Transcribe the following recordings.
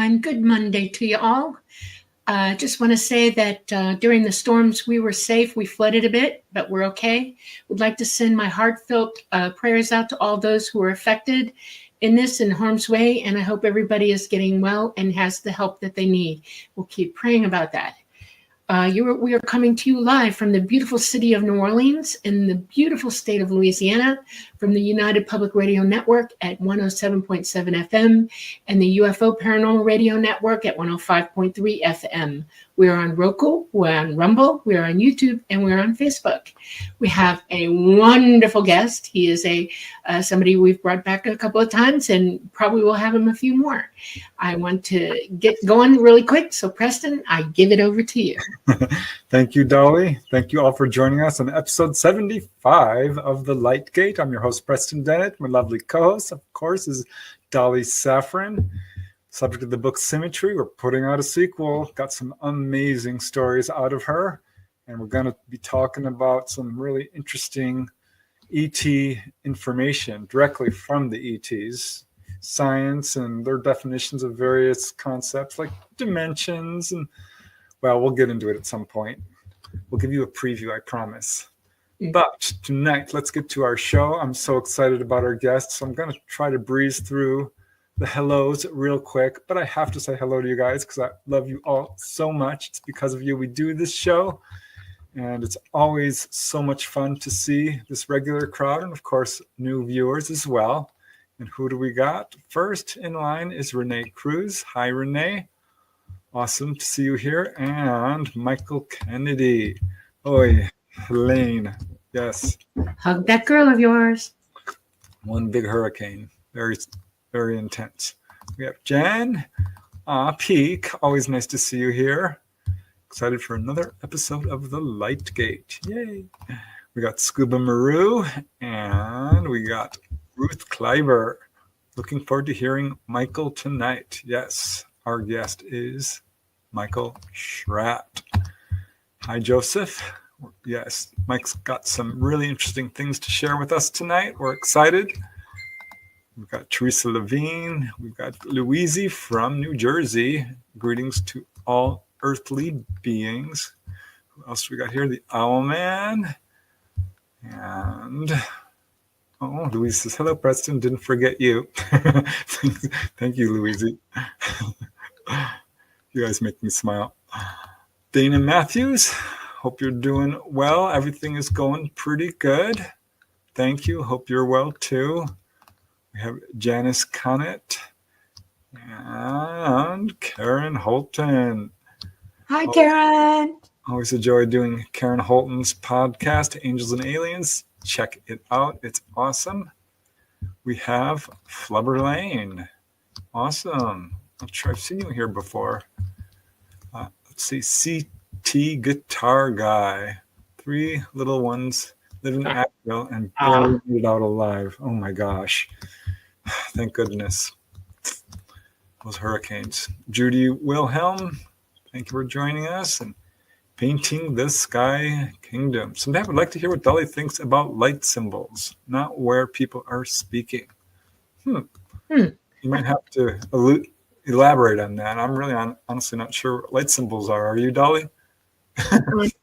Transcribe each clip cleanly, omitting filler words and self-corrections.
and good Monday to you all. Just want to say that during the storms, we were safe. We flooded a bit, but we're okay. Would like to send my heartfelt prayers out to all those who are affected in this in harm's way, and I hope everybody is getting well and has the help that they need. We'll keep praying about that. We are coming to you live from the beautiful city of New Orleans in the beautiful state of Louisiana from the United Public Radio Network at 107.7 FM and the UFO Paranormal Radio Network at 105.3 FM. We are on Roku, we're on Rumble, we are on YouTube, and we're on Facebook. We have a wonderful guest. He is somebody we've brought back a couple of times and probably will have him a few more. I want to get going really quick, so Preston, I give it over to you. Thank you, Dolly. Thank you all for joining us on episode 75 of The Light Gate. I'm your host, Preston Dennett. My lovely co-host, of course, is Dolly Saffron. Subject of the book Symmetry. We're putting out a sequel. Got some amazing stories out of her. And we're going to be talking about some really interesting ET information directly from the ETs, science and their definitions of various concepts like dimensions. And, well, we'll get into it at some point. We'll give you a preview, I promise. But tonight, let's get to our show. I'm so excited about our guests. So I'm going to try to breeze through the hellos real quick, but I have to say hello to you guys because I love you all so much. It's because of you we do this show, and it's always so much fun to see this regular crowd and, of course, new viewers as well. And who do we got? First in line is Renee Cruz. Hi, Renee. Awesome to see you here. And Michael Kennedy. Oi, Helene. Yes. Hug that girl of yours. One big hurricane. Very intense. We have Jen Peak. Always nice to see you here. Excited for another episode of The Light Gate. Yay. We got Scuba Maru and we got Ruth Kleiber. Looking forward to hearing Michael tonight. Yes, our guest is Michael Schratt. Hi, Joseph. Yes, Mike's got some really interesting things to share with us tonight. We're excited. We've got Teresa Levine. We've got Louise from New Jersey. Greetings to all earthly beings. Who else we got here? The Owl Man. And, Louise says, hello, Preston. Didn't forget you. Thank you, Louise. You guys make me smile. Dana Matthews. Hope you're doing well. Everything is going pretty good. Thank you. Hope you're well, too. We have Janice Connett and Karen Holton. Hi, Karen. Always a joy doing Karen Holton's podcast, Angels and Aliens. Check it out. It's awesome. We have Flubber Lane. Awesome. I've seen you here before. Let's see. CT Guitar Guy. 3 little ones live in Asheville and barely made it out alive. Oh, my gosh. Thank goodness. Those hurricanes. Judy Wilhelm, thank you for joining us. And Painting the Sky Kingdom. Someday I would like to hear what Dolly thinks about light symbols, not where people are speaking. You might have to elaborate on that. I'm really honestly not sure what light symbols are. Are you, Dolly?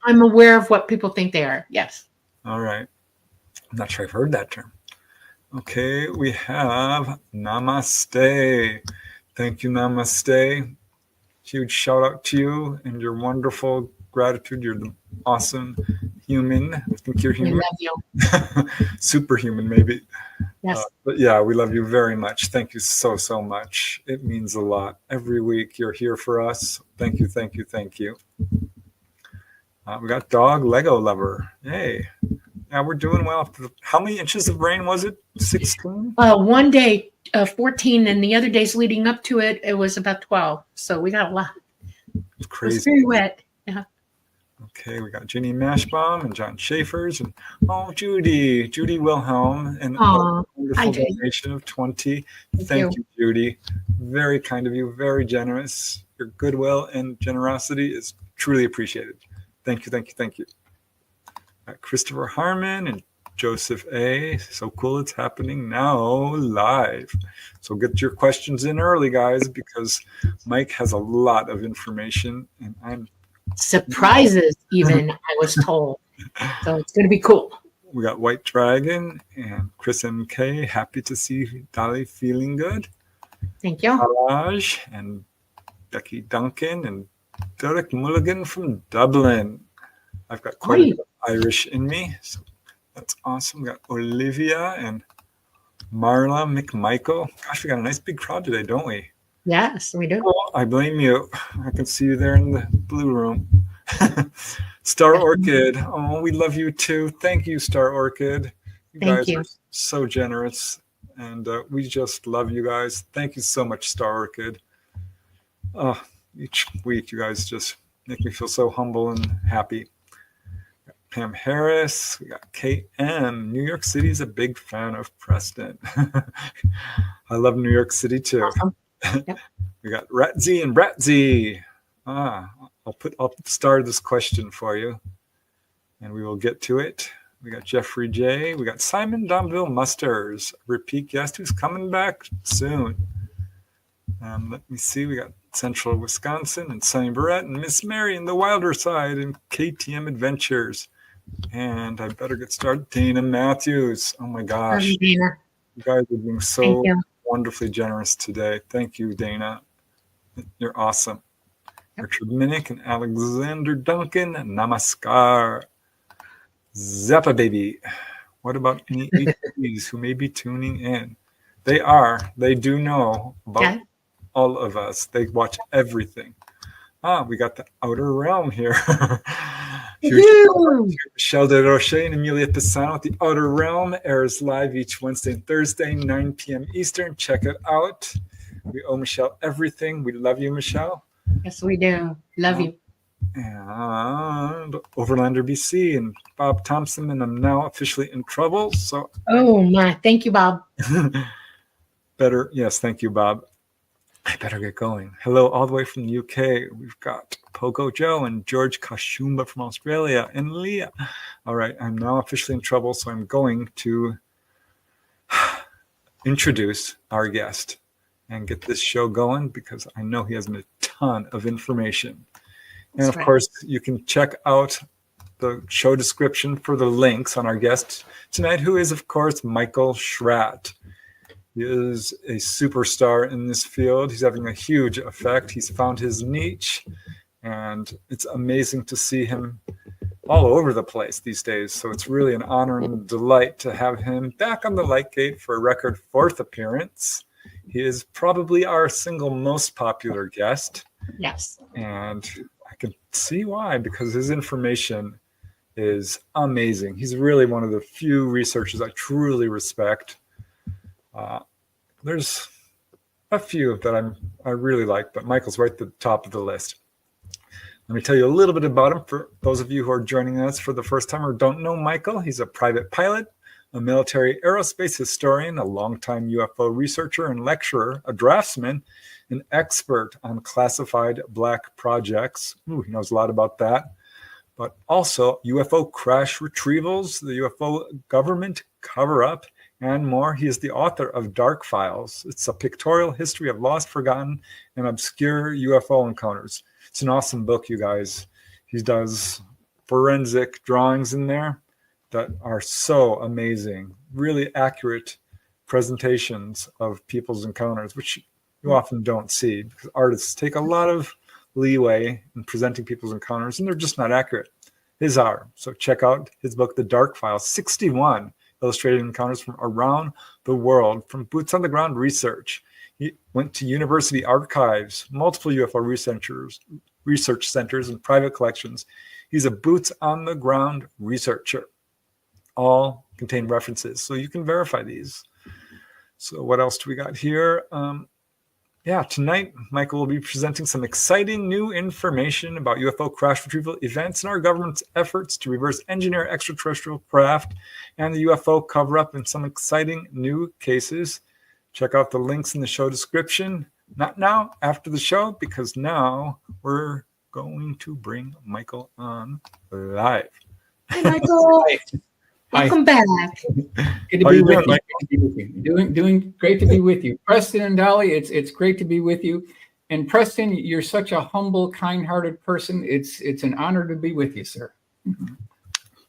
I'm aware of what people think they are. Yes. All right. I'm not sure I've heard that term. Okay, we have Namaste. Thank you, Namaste. Huge shout out to you and your wonderful gratitude. You're the awesome human. I think you're human. We love you. Superhuman, maybe. Yes. But yeah, we love you very much. Thank you so much. It means a lot. Every week you're here for us. Thank you, thank you, thank you. We got Dog Lego Lover. Yay. Yeah, we're doing well. How many inches of rain was it? 16? One day, 14, and the other days leading up to it, it was about 12. So we got a lot. It's crazy. It was very wet. Yeah. Okay, we got Ginny Mashbaum and John Schaefer's and Judy Wilhelm, and a wonderful donation of 20. Thank you, Judy. Very kind of you, very generous. Your goodwill and generosity is truly appreciated. Thank you. Christopher Harmon and Joseph A. So cool it's happening now live. So get your questions in early, guys, because Mike has a lot of information and I'm Surprises, even, I was told. So it's going to be cool. We got White Dragon and Chris MK. Happy to see Dolly feeling good. Thank you. Alaj and Becky Duncan and Derek Mulligan from Dublin. I've got quite a bit of Irish in me, so that's awesome. We got Olivia and Marla McMichael. Gosh, we got a nice big crowd today, don't we? Yes, we do. Oh, I blame you. I can see you there in the blue room. Star Orchid. Oh, we love you too. Thank you, Star Orchid. You guys are so generous, and we just love you guys. Thank you so much, Star Orchid. Each week, you guys just make me feel so humble and happy. Pam Harris. We got KM. New York City is a big fan of Preston. I love New York City too. Awesome. Yep. We got Ratzy and Bratzy. I'll start this question for you, and we will get to it. We got Jeffrey J. We got Simon Domville Musters, a repeat guest who's coming back soon. Let me see. We got Central Wisconsin and Sunny Barrett and Miss Mary in the Wilder Side and KTM Adventures. And I better get started. Dana Matthews. Oh my gosh. Love you, Dana. You guys are being so wonderfully generous today. Thank you, Dana. You're awesome. Richard Minnick and Alexander Duncan. Namaskar. Zappa Baby. What about any HPs who may be tuning in? They do know about all of us. They watch everything. We got the Outer Realm here. Michelle De Roche and Amelia Pisano. The Outer Realm airs live each Wednesday and Thursday, 9 p.m. Eastern. Check it out. We owe Michelle everything. We love you, Michelle. Yes, we do. Love you. And Overlander BC and Bob Thompson, and I'm now officially in trouble. So thank you, Bob. Yes, thank you, Bob. I better get going. Hello, all the way from the UK. We've got Pogo Joe and George Kashumba from Australia and Leah. All right, I'm now officially in trouble, so I'm going to introduce our guest and get this show going because I know he has a ton of information. And of course, you can check out the show description for the links on our guest tonight, who is, of course, Michael Schratt. He is a superstar in this field. He's having a huge effect. He's found his niche, and it's amazing to see him all over the place these days. So it's really an honor and a delight to have him back on the Light Gate for a record 4th appearance. He is probably our single most popular guest. Yes. And I can see why, because his information is amazing. He's really one of the few researchers I truly respect. There's a few that I really like, but Michael's right at the top of the list. Let me tell you a little bit about him for those of you who are joining us for the first time or don't know Michael. He's a private pilot, a military aerospace historian, a longtime UFO researcher and lecturer, a draftsman, an expert on classified black projects. He knows a lot about that. But also UFO crash retrievals, the UFO government cover-up, and more. He is the author of Dark Files. It's a pictorial history of lost, forgotten, and obscure UFO encounters. It's an awesome book, you guys. He does forensic drawings in there that are so amazing, really accurate presentations of people's encounters, which you often don't see because artists take a lot of leeway in presenting people's encounters, and they're just not accurate. His are. So check out his book, The Dark Files, 61 illustrated encounters from around the world, from boots on the ground research. He went to university archives, multiple UFO research centers, and private collections. He's a boots on the ground researcher. All contain references, so you can verify these. So what else do we got here? Tonight, Michael will be presenting some exciting new information about UFO crash retrieval events and our government's efforts to reverse engineer extraterrestrial craft and the UFO cover-up in some exciting new cases. Check out the links in the show description. Not now, after the show, because now we're going to bring Michael on live. Hey, Michael. Welcome back. Good to How be you with doing, you. Good to be with you. Doing great to be with you. Preston and Dolly, it's great to be with you. And Preston, you're such a humble, kind-hearted person. It's an honor to be with you, sir.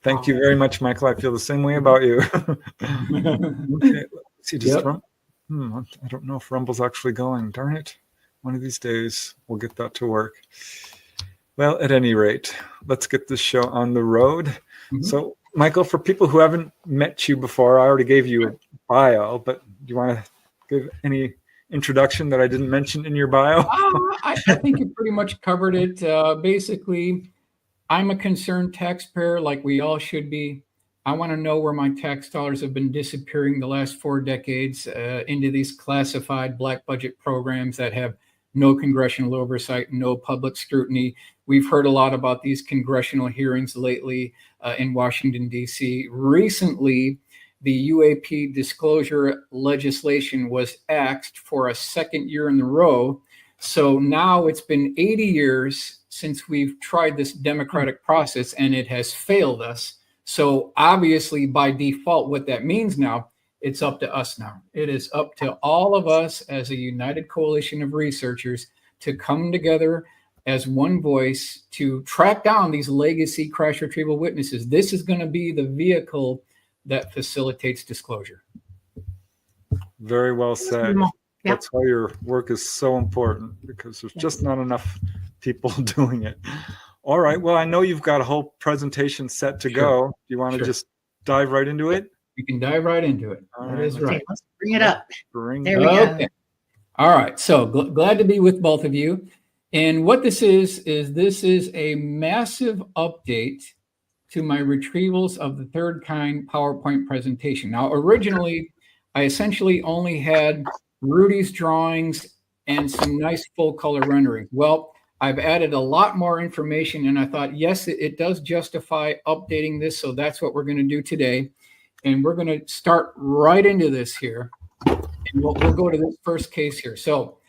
Thank you very much, Michael. I feel the same way about you. Okay, let's see. Just Yep. I don't know if Rumble's actually going. Darn it. One of these days, we'll get that to work. Well, at any rate, let's get this show on the road. Mhm. So, Michael, for people who haven't met you before, I already gave you a bio, but do you want to give any introduction that I didn't mention in your bio? I think you pretty much covered it. Basically, I'm a concerned taxpayer, like we all should be. I want to know where my tax dollars have been disappearing the last 4 decades into these classified black budget programs that have no congressional oversight, no public scrutiny. We've heard a lot about these congressional hearings lately in Washington, D.C. Recently, the UAP disclosure legislation was axed for a second year in a row. So now it's been 80 years since we've tried this democratic process and it has failed us. So obviously, by default, what that means now, it's up to us now. It is up to all of us as a united coalition of researchers to come together as one voice to track down these legacy crash retrieval witnesses. This is going to be the vehicle that facilitates disclosure. Very well said. Yep. That's why your work is so important, because there's just not enough people doing it. All right. Well, I know you've got a whole presentation set to go. Do you want to just dive right into it? We can dive right into it. All That right, is right. Okay, let's bring it up. Bring There it we up. go. All right. So glad to be with both of you. And what this is a massive update to my retrievals of the third kind PowerPoint presentation. Now, originally, I essentially only had Rudy's drawings and some nice full color renderings. Well, I've added a lot more information, and I thought, yes, it does justify updating this. So that's what we're going to do today. And we're going to start right into this here. And we'll go to this first case here. So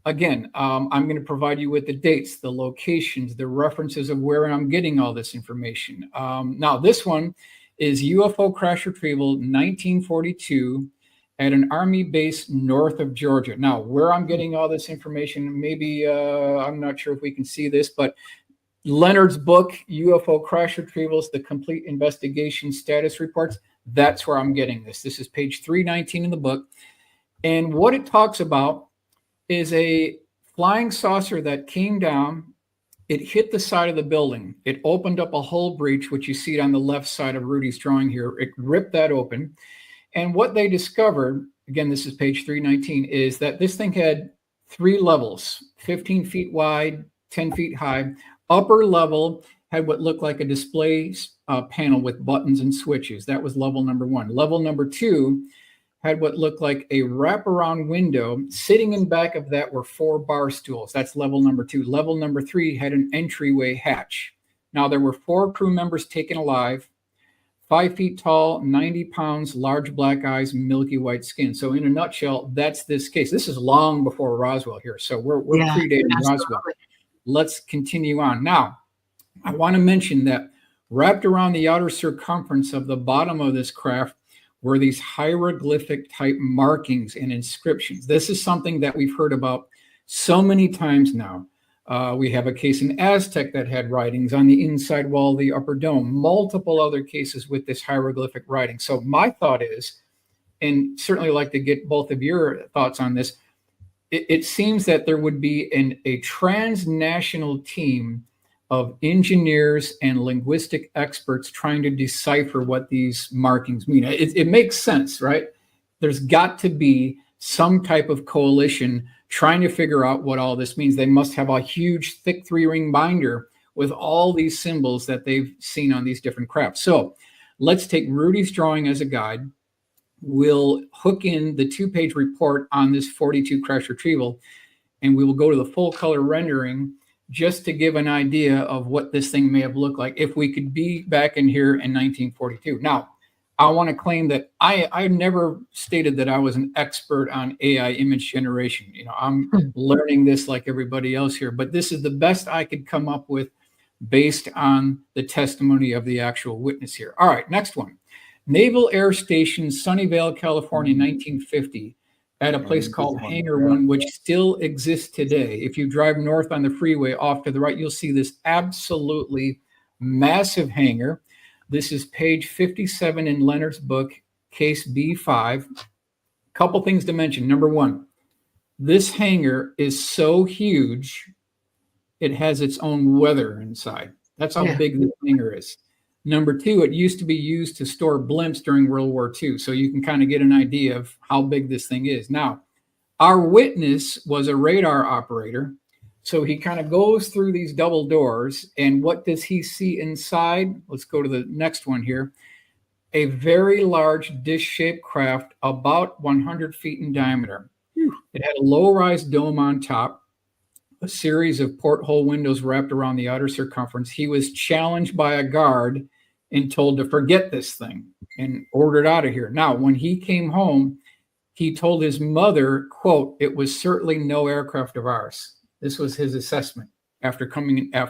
again, I'm going to provide you with the dates, the locations, the references of where I'm getting all this information. Now, this one is UFO crash retrieval 1942 at an Army base north of Georgia. Now, where I'm getting all this information, maybe I'm not sure if we can see this, but Leonard's book, UFO Crash Retrievals, the Complete Investigation Status Reports, that's where I'm getting this. This is page 319 in the book. And what it talks about is a flying saucer that came down. It hit the side of the building. It opened up a hull breach, which you see on the left side of Rudy's drawing here. It ripped that open. And what they discovered, again, this is page 319, is that this thing had 3 levels, 15 feet wide, 10 feet high. Upper level had what looked like a display panel with buttons and switches. That was level number 1. Level number 2 had what looked like a wraparound window. Sitting in back of that were 4 bar stools. That's level number 2. Level number 3 had an entryway hatch. Now, there were 4 crew members taken alive, 5 feet tall, 90 pounds, large black eyes, milky white skin. So in a nutshell, that's this case. This is long before Roswell here. So we're predating Roswell. Let's continue on. Now, I want to mention that wrapped around the outer circumference of the bottom of this craft were these hieroglyphic type markings and inscriptions. This is something that we've heard about so many times now. We have a case in Aztec that had writings on the inside wall of the upper dome, multiple other cases with this hieroglyphic writing. So my thought is, and certainly like to get both of your thoughts on this, it seems that there would be a transnational team of engineers and linguistic experts trying to decipher what these markings mean. It makes sense, right? There's got to be some type of coalition trying to figure out what all this means. They must have a huge, thick 3-ring binder with all these symbols that they've seen on these different crafts. So let's take Rudy's drawing as a guide. We'll hook in the 2-page report on this 42 crash retrieval, and we will go to the full color rendering just to give an idea of what this thing may have looked like if we could be back in here in 1942. Now, I want to claim that I never stated that I was an expert on AI image generation. You know, I'm learning this like everybody else here, but this is the best I could come up with based on the testimony of the actual witness here. All right, next one. Naval Air Station, Sunnyvale, California, 1950, at a place called Hangar 1, which still exists today. If you drive north on the freeway off to the right, you'll see this absolutely massive hangar. This is page 57 in Leonard's book, case B5. Couple things to mention. Number one, this hangar is so huge, it has its own weather inside. That's how big this hangar is. Number two, it used to be used to store blimps during World War II. So you can kind of get an idea of how big this thing is. Now, our witness was a radar operator. So he kind of goes through these double doors. And what does he see inside? Let's go to the next one here. A very large dish-shaped craft about 100 feet in diameter. It had a low-rise dome on top, a series of porthole windows wrapped around the outer circumference. He was challenged by a guard and told to forget this thing and ordered out of here. Now, when he came home, he told his mother, quote, "It was certainly no aircraft of ours." This was his assessment after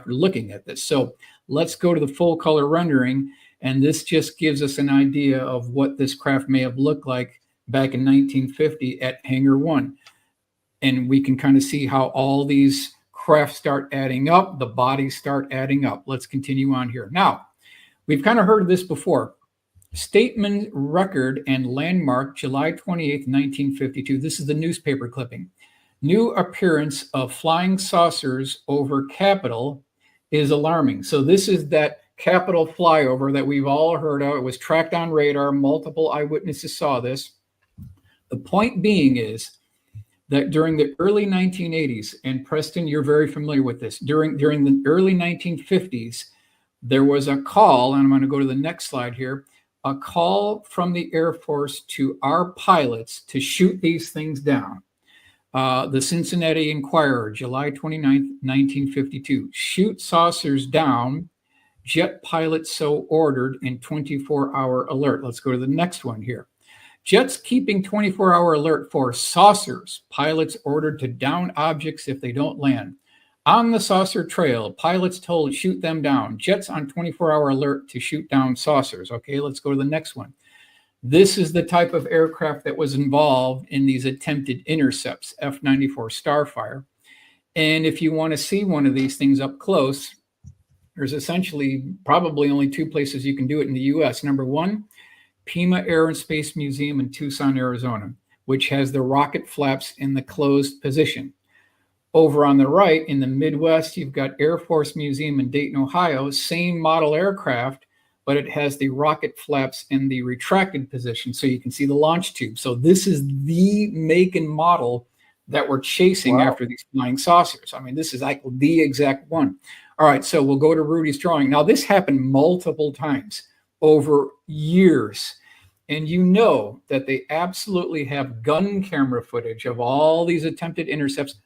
looking at this. So let's go to the full color rendering. And this just gives us an idea of what this craft may have looked like back in 1950 at Hangar 1. And we can kind of see how all these crafts start adding up, the bodies start adding up. Let's continue on here. Now, we've kind of heard of this before. Statement record and landmark, July 28th, 1952. This is the newspaper clipping. New appearance of flying saucers over Capitol is alarming. So this is that Capitol flyover that we've all heard of. It was tracked on radar. Multiple eyewitnesses saw this. The point being is that during the early 1980s, and Preston, you're very familiar with this, during the early 1950s, there was a call, and I'm going to go to the next slide here, a call from the Air Force to our pilots to shoot these things down. The Cincinnati Enquirer, July 29th, 1952, shoot saucers down, jet pilots so ordered in 24-hour alert. Let's go to the next one here. Jets keeping 24-hour alert for saucers. Pilots ordered to down objects if they don't land. On the saucer trail, pilots told shoot them down. Jets on 24-hour alert to shoot down saucers. Okay, let's go to the next one. This is the type of aircraft that was involved in these attempted intercepts, F-94 Starfire. And if you want to see one of these things up close, there's essentially probably only two places you can do it in the U.S. Number one, Pima Air and Space Museum in Tucson, Arizona, which has the rocket flaps in the closed position. Over on the right, in the Midwest, you've got Air Force Museum in Dayton, Ohio, same model aircraft, but it has the rocket flaps in the retracted position, so you can see the launch tube. So this is the make and model that we're chasing after these flying saucers. I mean, this is like the exact one. All right, so we'll go to Rudy's drawing. Now, this happened multiple times over years. And you know that they absolutely have gun camera footage of all these attempted intercepts.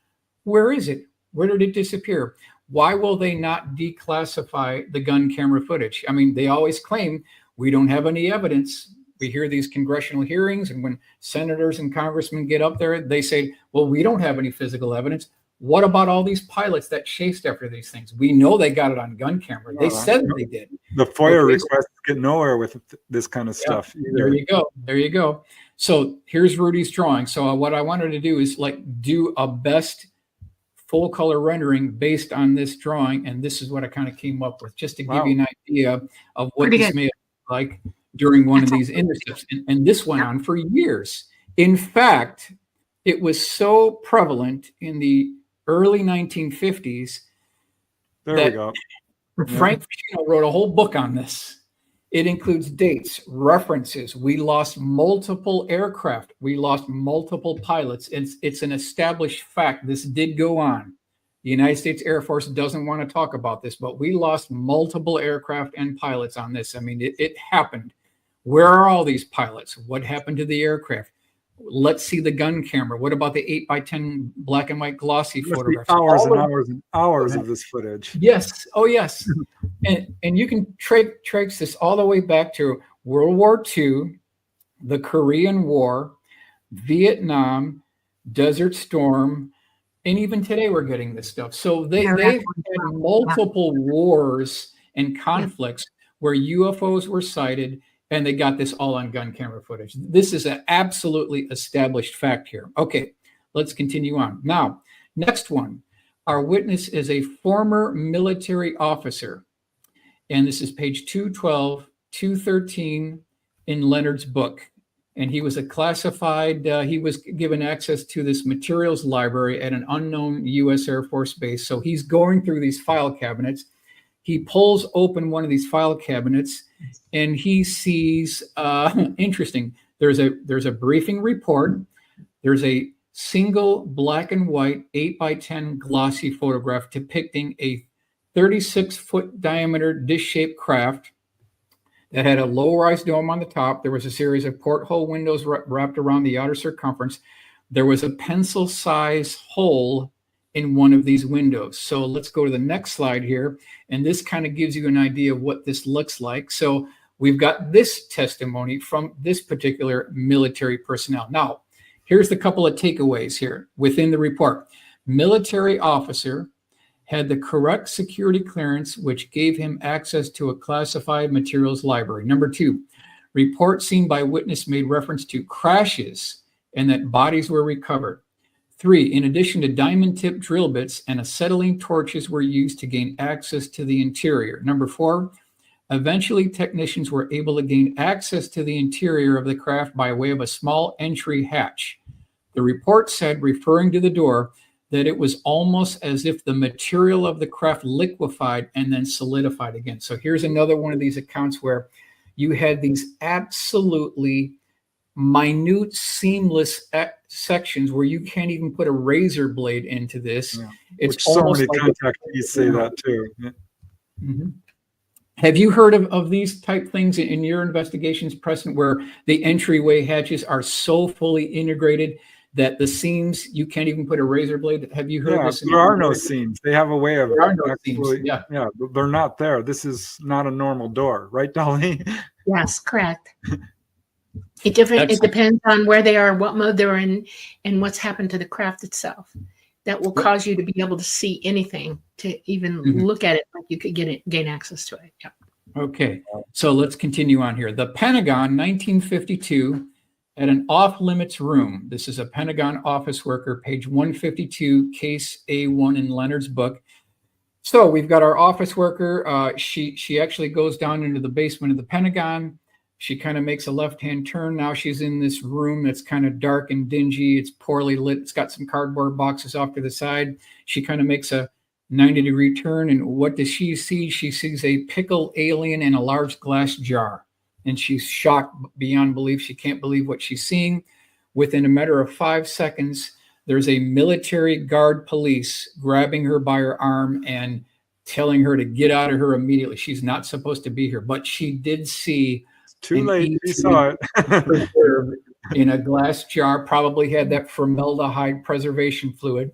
Where is it? Where did it disappear? Why will they not declassify the gun camera footage? I mean, they always claim we don't have any evidence. We hear these congressional hearings, and when senators and congressmen get up there, they say, well, we don't have any physical evidence. What about all these pilots that chased after these things? We know they got it on gun camera. They said they did. The FOIA requests get nowhere with this kind of stuff. There you go. There you go. So here's Rudy's drawing. So what I wanted to do is do a best full color rendering based on this drawing. And this is what I kind of came up with, just to give you an idea of what this may look like during one of these intercepts. And this went on for years. In fact, it was so prevalent in the early 1950s. There we go. Frank Ficino wrote a whole book on this. It includes dates, references. We lost multiple aircraft. We lost multiple pilots. It's an established fact. This did go on. The United States Air Force doesn't want to talk about this, but we lost multiple aircraft and pilots on this. I mean, it happened. Where are all these pilots? What happened to the aircraft? Let's see the gun camera. What about the 8x10 black and white glossy photographs? Hours and hours and hours of this footage. Yes. Oh, yes. and you can trace this all the way back to World War II, the Korean War, Vietnam, Desert Storm, and even today we're getting this stuff. So they've had multiple wars and conflicts where UFOs were sighted And they got this all on gun camera footage. This is an absolutely established fact here. Okay, let's continue on. Now, next one. Our witness is a former military officer. And this is page 212, 213 in Leonard's book. And he was a classified, he was given access to this materials library at an unknown U.S. Air Force base. So he's going through these file cabinets. He pulls open one of these file cabinets and he sees, interesting, there's a briefing report. There's a single black and white 8x10 glossy photograph depicting a 36-foot diameter dish-shaped craft that had a low-rise dome on the top. There was a series of porthole windows wrapped around the outer circumference. There was a pencil-size hole in one of these windows. So let's go to the next slide here. And this kind of gives you an idea of what this looks like. So we've got this testimony from this particular military personnel. Now, here's the couple of takeaways here within the report. Military officer had the correct security clearance, which gave him access to a classified materials library. Number 2, report seen by witness made reference to crashes and that bodies were recovered. 3, in addition to diamond tip drill bits and acetylene torches were used to gain access to the interior. Number 4, eventually technicians were able to gain access to the interior of the craft by way of a small entry hatch. The report said, referring to the door, that it was almost as if the material of the craft liquefied and then solidified again. So here's another one of these accounts where you had these absolutely minute, seamless sections where you can't even put a razor blade into this. Yeah. It's Which so many like contactees say that too. Yeah. Mm-hmm. Have you heard of these type things in your investigations, Preston, where the entryway hatches are so fully integrated that the seams, you can't even put a razor blade? Have you heard this? There are no seams. They have a way of There are no actually, seams. Yeah. They're not there. This is not a normal door, right, Dolly? Yes, correct. It depends on where they are, what mode they're in, and what's happened to the craft itself. That will cause you to be able to see anything, to even look at it like you could gain access to it. Yeah. Okay, so let's continue on here. The Pentagon, 1952, at an off-limits room. This is a Pentagon office worker, page 152, case A1 in Leonard's book. So we've got our office worker. She actually goes down into the basement of the Pentagon. She kind of makes a left-hand turn. Now she's in this room that's kind of dark and dingy. It's poorly lit. It's got some cardboard boxes off to the side. She kind of makes a 90-degree turn. And what does she see? She sees a pickled alien in a large glass jar. And she's shocked beyond belief. She can't believe what she's seeing. Within a matter of 5 seconds, there's a military guard police grabbing her by her arm and telling her to get out of here immediately. She's not supposed to be here, but she did see too late. She saw it. In a glass jar, probably had that formaldehyde preservation fluid.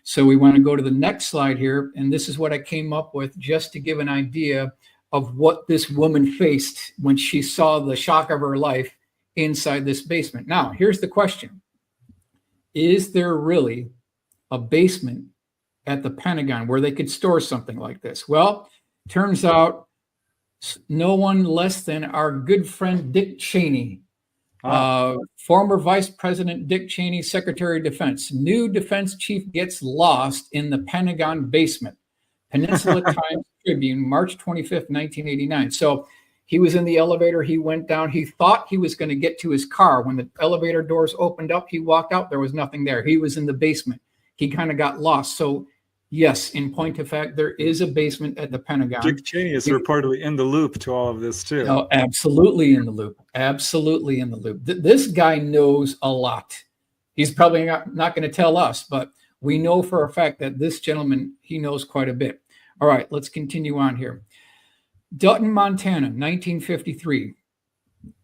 So we want to go to the next slide here. And this is what I came up with just to give an idea of what this woman faced when she saw the shock of her life inside this basement. Now, here's the question. Is there really a basement at the Pentagon where they could store something like this? Well, turns out no one less than our good friend Dick Cheney, former Vice President Dick Cheney, Secretary of Defense. New defense chief gets lost in the Pentagon basement. Peninsula Times Tribune, March 25th, 1989. So he was in the elevator. He went down. He thought he was going to get to his car. When the elevator doors opened up, he walked out. There was nothing there. He was in the basement. He kind of got lost. So yes, in point of fact, there is a basement at the Pentagon. Dick Cheney is reportedly in the loop to all of this too. Oh, absolutely in the loop. Absolutely in the loop. This guy knows a lot. He's probably not going to tell us, but we know for a fact that this gentleman, he knows quite a bit. All right, let's continue on here. Dutton, Montana, 1953.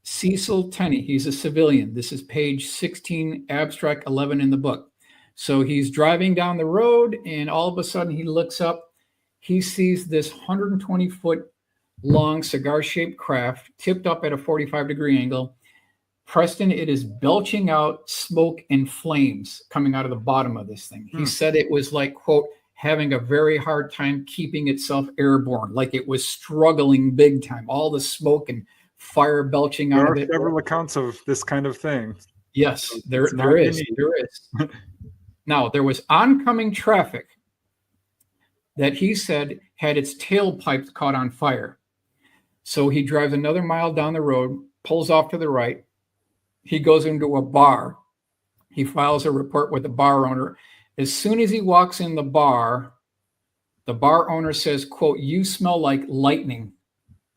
Cecil Tenney, he's a civilian. This is page 16, abstract 11 in the book. So he's driving down the road, and all of a sudden he looks up. He sees this 120-foot long cigar-shaped craft tipped up at a 45-degree angle. Preston, it is belching out smoke and flames coming out of the bottom of this thing. He said it was like, quote, having a very hard time keeping itself airborne, like it was struggling big time. All the smoke and fire belching There out are of it. several accounts of this kind of thing. Yes, there It's not is. unique. There is. Now, there was oncoming traffic that he said had its tailpipes caught on fire. So he drives another mile down the road, pulls off to the right. He goes into a bar. He files a report with the bar owner. As soon as he walks in the bar owner says, quote, "You smell like lightning."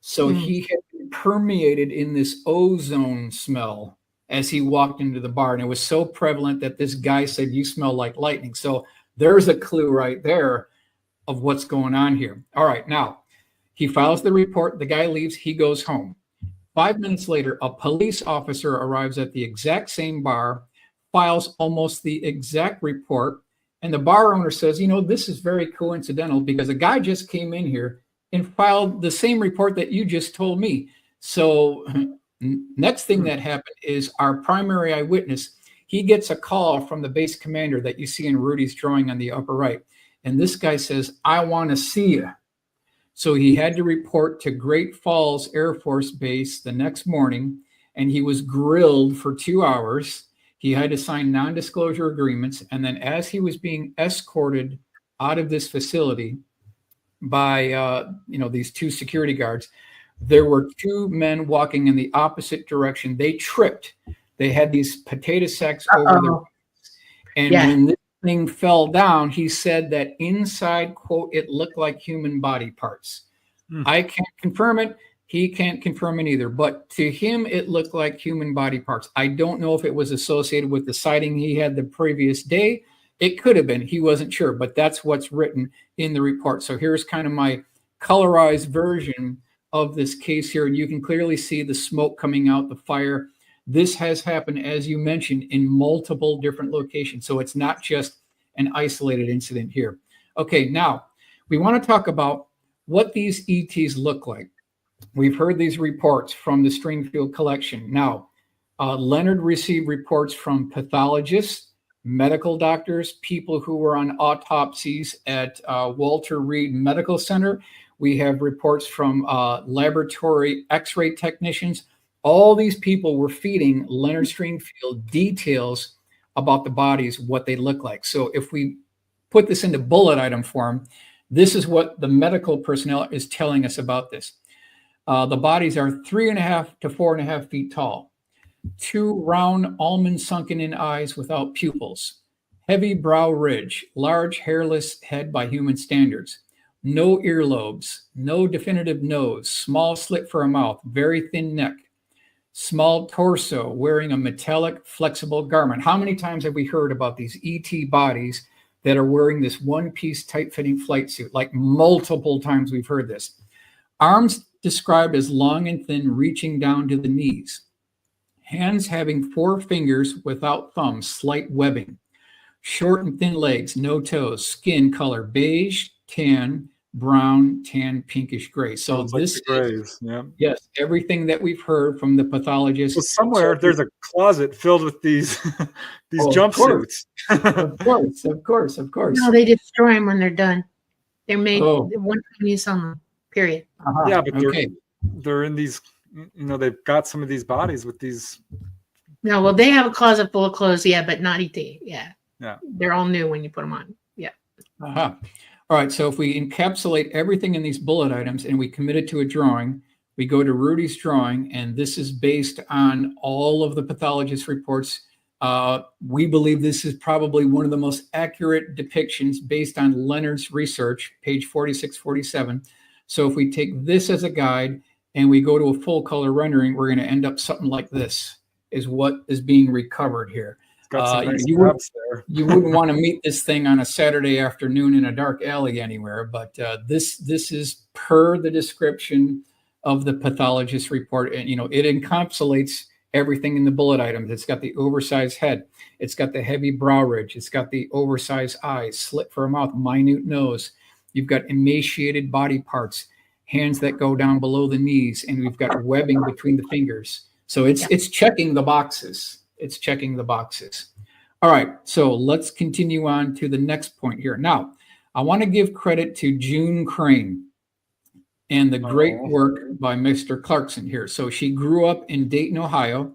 So he had been permeated in this ozone smell as he walked into the bar. And it was so prevalent that this guy said, "You smell like lightning." So there's a clue right there of what's going on here. All right, now he files the report. The guy leaves. He goes home. 5 minutes later, a police officer arrives at the exact same bar, files almost the exact report. And the bar owner says, this is very coincidental because a guy just came in here and filed the same report that you just told me. So next thing that happened is our primary eyewitness, he gets a call from the base commander that you see in Rudy's drawing on the upper right. And this guy says, "I want to see you." So he had to report to Great Falls Air Force Base the next morning, and he was grilled for 2 hours. He had to sign non-disclosure agreements. And then as he was being escorted out of this facility by, these two security guards, there were two men walking in the opposite direction. They tripped. They had these potato sacks over their and when this thing fell down, he said that inside, quote, "it looked like human body parts." I can't confirm it. He can't confirm it either. But to him, it looked like human body parts. I don't know if it was associated with the sighting he had the previous day. It could have been. He wasn't sure. But that's what's written in the report. So here's kind of my colorized version of this case here. And you can clearly see the smoke coming out, the fire. This has happened, as you mentioned, in multiple different locations. So it's not just an isolated incident here. Okay, now we want to talk about what these ETs look like. We've heard these reports from the Stringfield collection. Now, Leonard received reports from pathologists, medical doctors, people who were on autopsies at Walter Reed Medical Center. We have reports from laboratory X-ray technicians. All these people were feeding Leonard Stringfield details about the bodies, what they look like. So if we put this into bullet item form, this is what the medical personnel is telling us about this. The bodies are 3.5 to 4.5 feet tall, 2 round almond sunken in eyes without pupils, heavy brow ridge, large hairless head by human standards, no earlobes, no definitive nose, small slit for a mouth, very thin neck, small torso, wearing a metallic flexible garment. How many times have we heard about these ET bodies that are wearing this one-piece tight-fitting flight suit? Like multiple times we've heard this. Arms described as long and thin, reaching down to the knees. Hands having 4 fingers without thumbs, slight webbing. Short and thin legs, no toes. Skin color, beige, tan, brown, tan, pinkish gray. So this is, grays, yes, everything that we've heard from the pathologist. So somewhere there's a closet filled with these these jumpsuits. Of course. No, they destroy them when they're done. They're made one time use only. Period. Yeah, but they're in these. They've got some of these bodies with these. No, well, they have a closet full of clothes, but not ET. Yeah. Yeah. They're all new when you put them on. Yeah. All right. So if we encapsulate everything in these bullet items and we commit it to a drawing, we go to Rudy's drawing, and this is based on all of the pathologist reports. We believe this is probably one of the most accurate depictions based on Leonard's research, page 46, 47. So if we take this as a guide and we go to a full color rendering, we're going to end up something like this is what is being recovered here. You wouldn't want to meet this thing on a Saturday afternoon in a dark alley anywhere, but this is per the description of the pathologist report. And, it encapsulates everything in the bullet items. It's got the oversized head. It's got the heavy brow ridge. It's got the oversized eyes, slit for a mouth, minute nose. You've got emaciated body parts, hands that go down below the knees, and we've got webbing between the fingers. So it's checking the boxes. It's checking the boxes. All right, so let's continue on to the next point here. Now, I want to give credit to June Crane. and the great Oh. work by Mr. Clarkson here. So she grew up in Dayton, Ohio,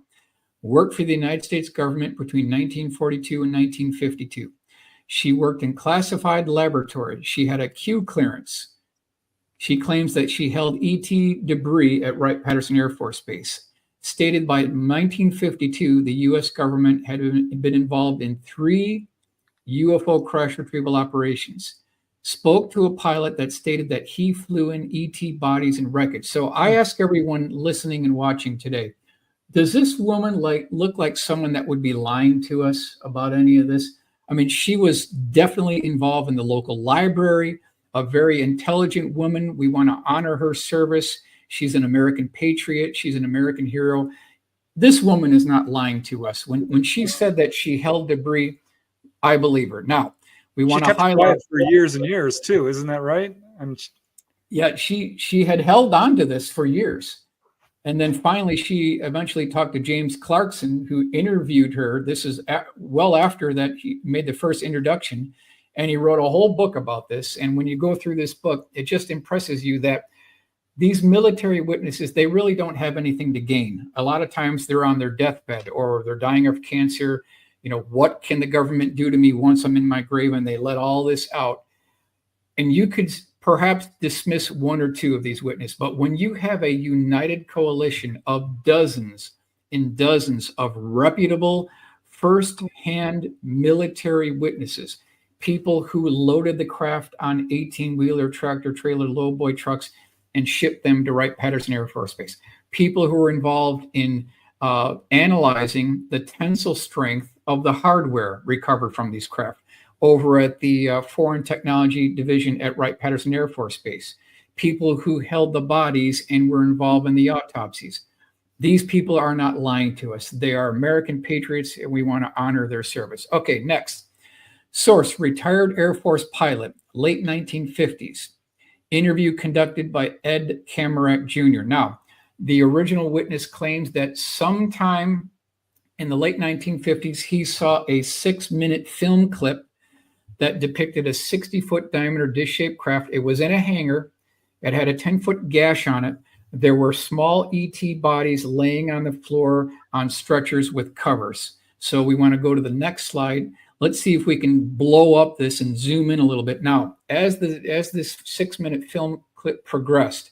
worked for the United States government between 1942 and 1952. She worked in classified laboratories. She had a Q clearance. She claims that she held ET debris at Wright-Patterson Air Force Base. Stated by 1952, the U.S. government had been involved in 3 UFO crash retrieval operations. Spoke to a pilot that stated that he flew in ET bodies and wreckage. So I ask everyone listening and watching today, does this woman look like someone that would be lying to us about any of this? I mean, she was definitely involved in the local library, a very intelligent woman. We want to honor her service. She's an American patriot. She's an American hero. This woman is not lying to us. When she said that she held debris, I believe her. Now, we want to highlight quiet for years and years too, isn't that right? Yeah, she had held on to this for years. And then finally, she eventually talked to James Clarkson, who interviewed her. This is well after that he made the first introduction, and he wrote a whole book about this. And when you go through this book, it just impresses you that these military witnesses, they really don't have anything to gain. A lot of times they're on their deathbed or they're dying of cancer. You know, what can the government do to me once I'm in my grave? And they let all this out. And you could perhaps dismiss 1 or 2 of these witnesses. But when you have a united coalition of dozens and dozens of reputable first-hand military witnesses, people who loaded the craft on 18-wheeler tractor-trailer lowboy trucks and shipped them to Wright-Patterson Air Force Base, people who were involved in analyzing the tensile strength of the hardware recovered from these craft over at the Foreign Technology Division at Wright-Patterson Air Force Base, people who held the bodies and were involved in the autopsies. These people are not lying to us. They are American patriots, and we want to honor their service. Okay, next. Source, retired Air Force pilot, late 1950s. Interview conducted by Ed Camarack Jr. Now, the original witness claims that sometime in the late 1950s, he saw a 6-minute film clip that depicted a 60-foot diameter dish-shaped craft. It was in a hangar. It had a 10-foot gash on it. There were small ET bodies laying on the floor on stretchers with covers. So we want to go to the next slide. Let's see if we can blow up this and zoom in a little bit. Now, as this 6-minute film clip progressed,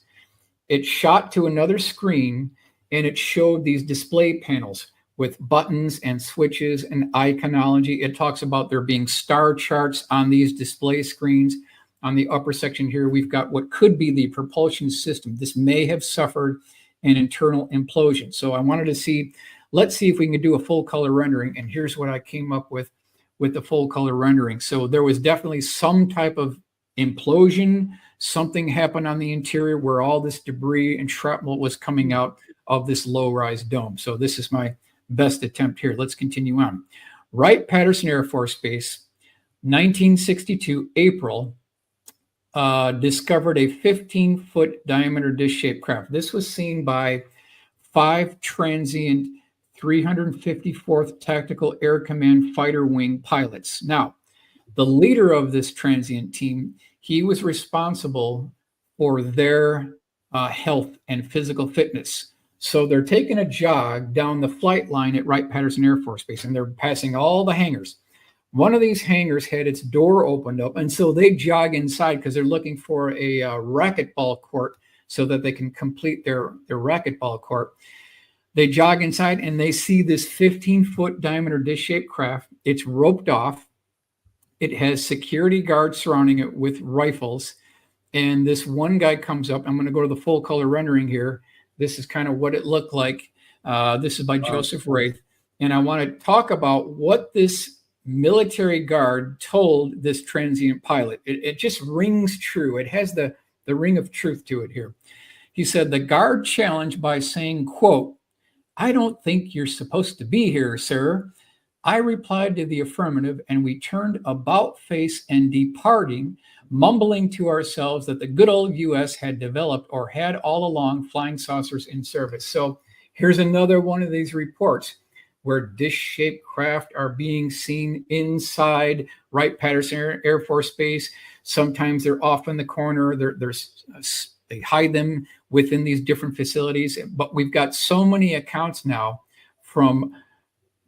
it shot to another screen and it showed these display panels with buttons and switches and iconology. It talks about there being star charts on these display screens. On the upper section here, we've got what could be the propulsion system. This may have suffered an internal implosion. So I wanted to see, let's see if we can do a full color rendering. And here's what I came up with the full color rendering. So there was definitely some type of implosion. Something happened on the interior where all this debris and shrapnel was coming out of this low-rise dome. So this is my best attempt here. Let's continue on. Wright-Patterson Air Force Base, 1962, April, discovered a 15-foot diameter dish-shaped craft. This was seen by 5 transient 354th Tactical Air Command Fighter Wing pilots. Now, the leader of this transient team, he was responsible for their health and physical fitness. So they're taking a jog down the flight line at Wright-Patterson Air Force Base, and they're passing all the hangars. One of these hangars had its door opened up, and so they jog inside because they're looking for a racquetball court so that they can complete their racquetball court. They jog inside, and they see this 15-foot diameter dish-shaped craft. It's roped off. It has security guards surrounding it with rifles, and this one guy comes up. I'm going to go to the full color rendering here. This is kind of what it looked like. This is by Joseph Wraith. And I want to talk about what this military guard told this transient pilot. It just rings true. It has the ring of truth to it here. He said, the guard challenged by saying, quote, "I don't think you're supposed to be here, sir." I replied to the affirmative, and we turned about face and departing, mumbling to ourselves that the good old U.S. had developed or had all along flying saucers in service. So here's another one of these reports where dish-shaped craft are being seen inside Wright-Patterson Air Force Base. Sometimes they're off in the corner. They're They hide them within these different facilities. But we've got so many accounts now from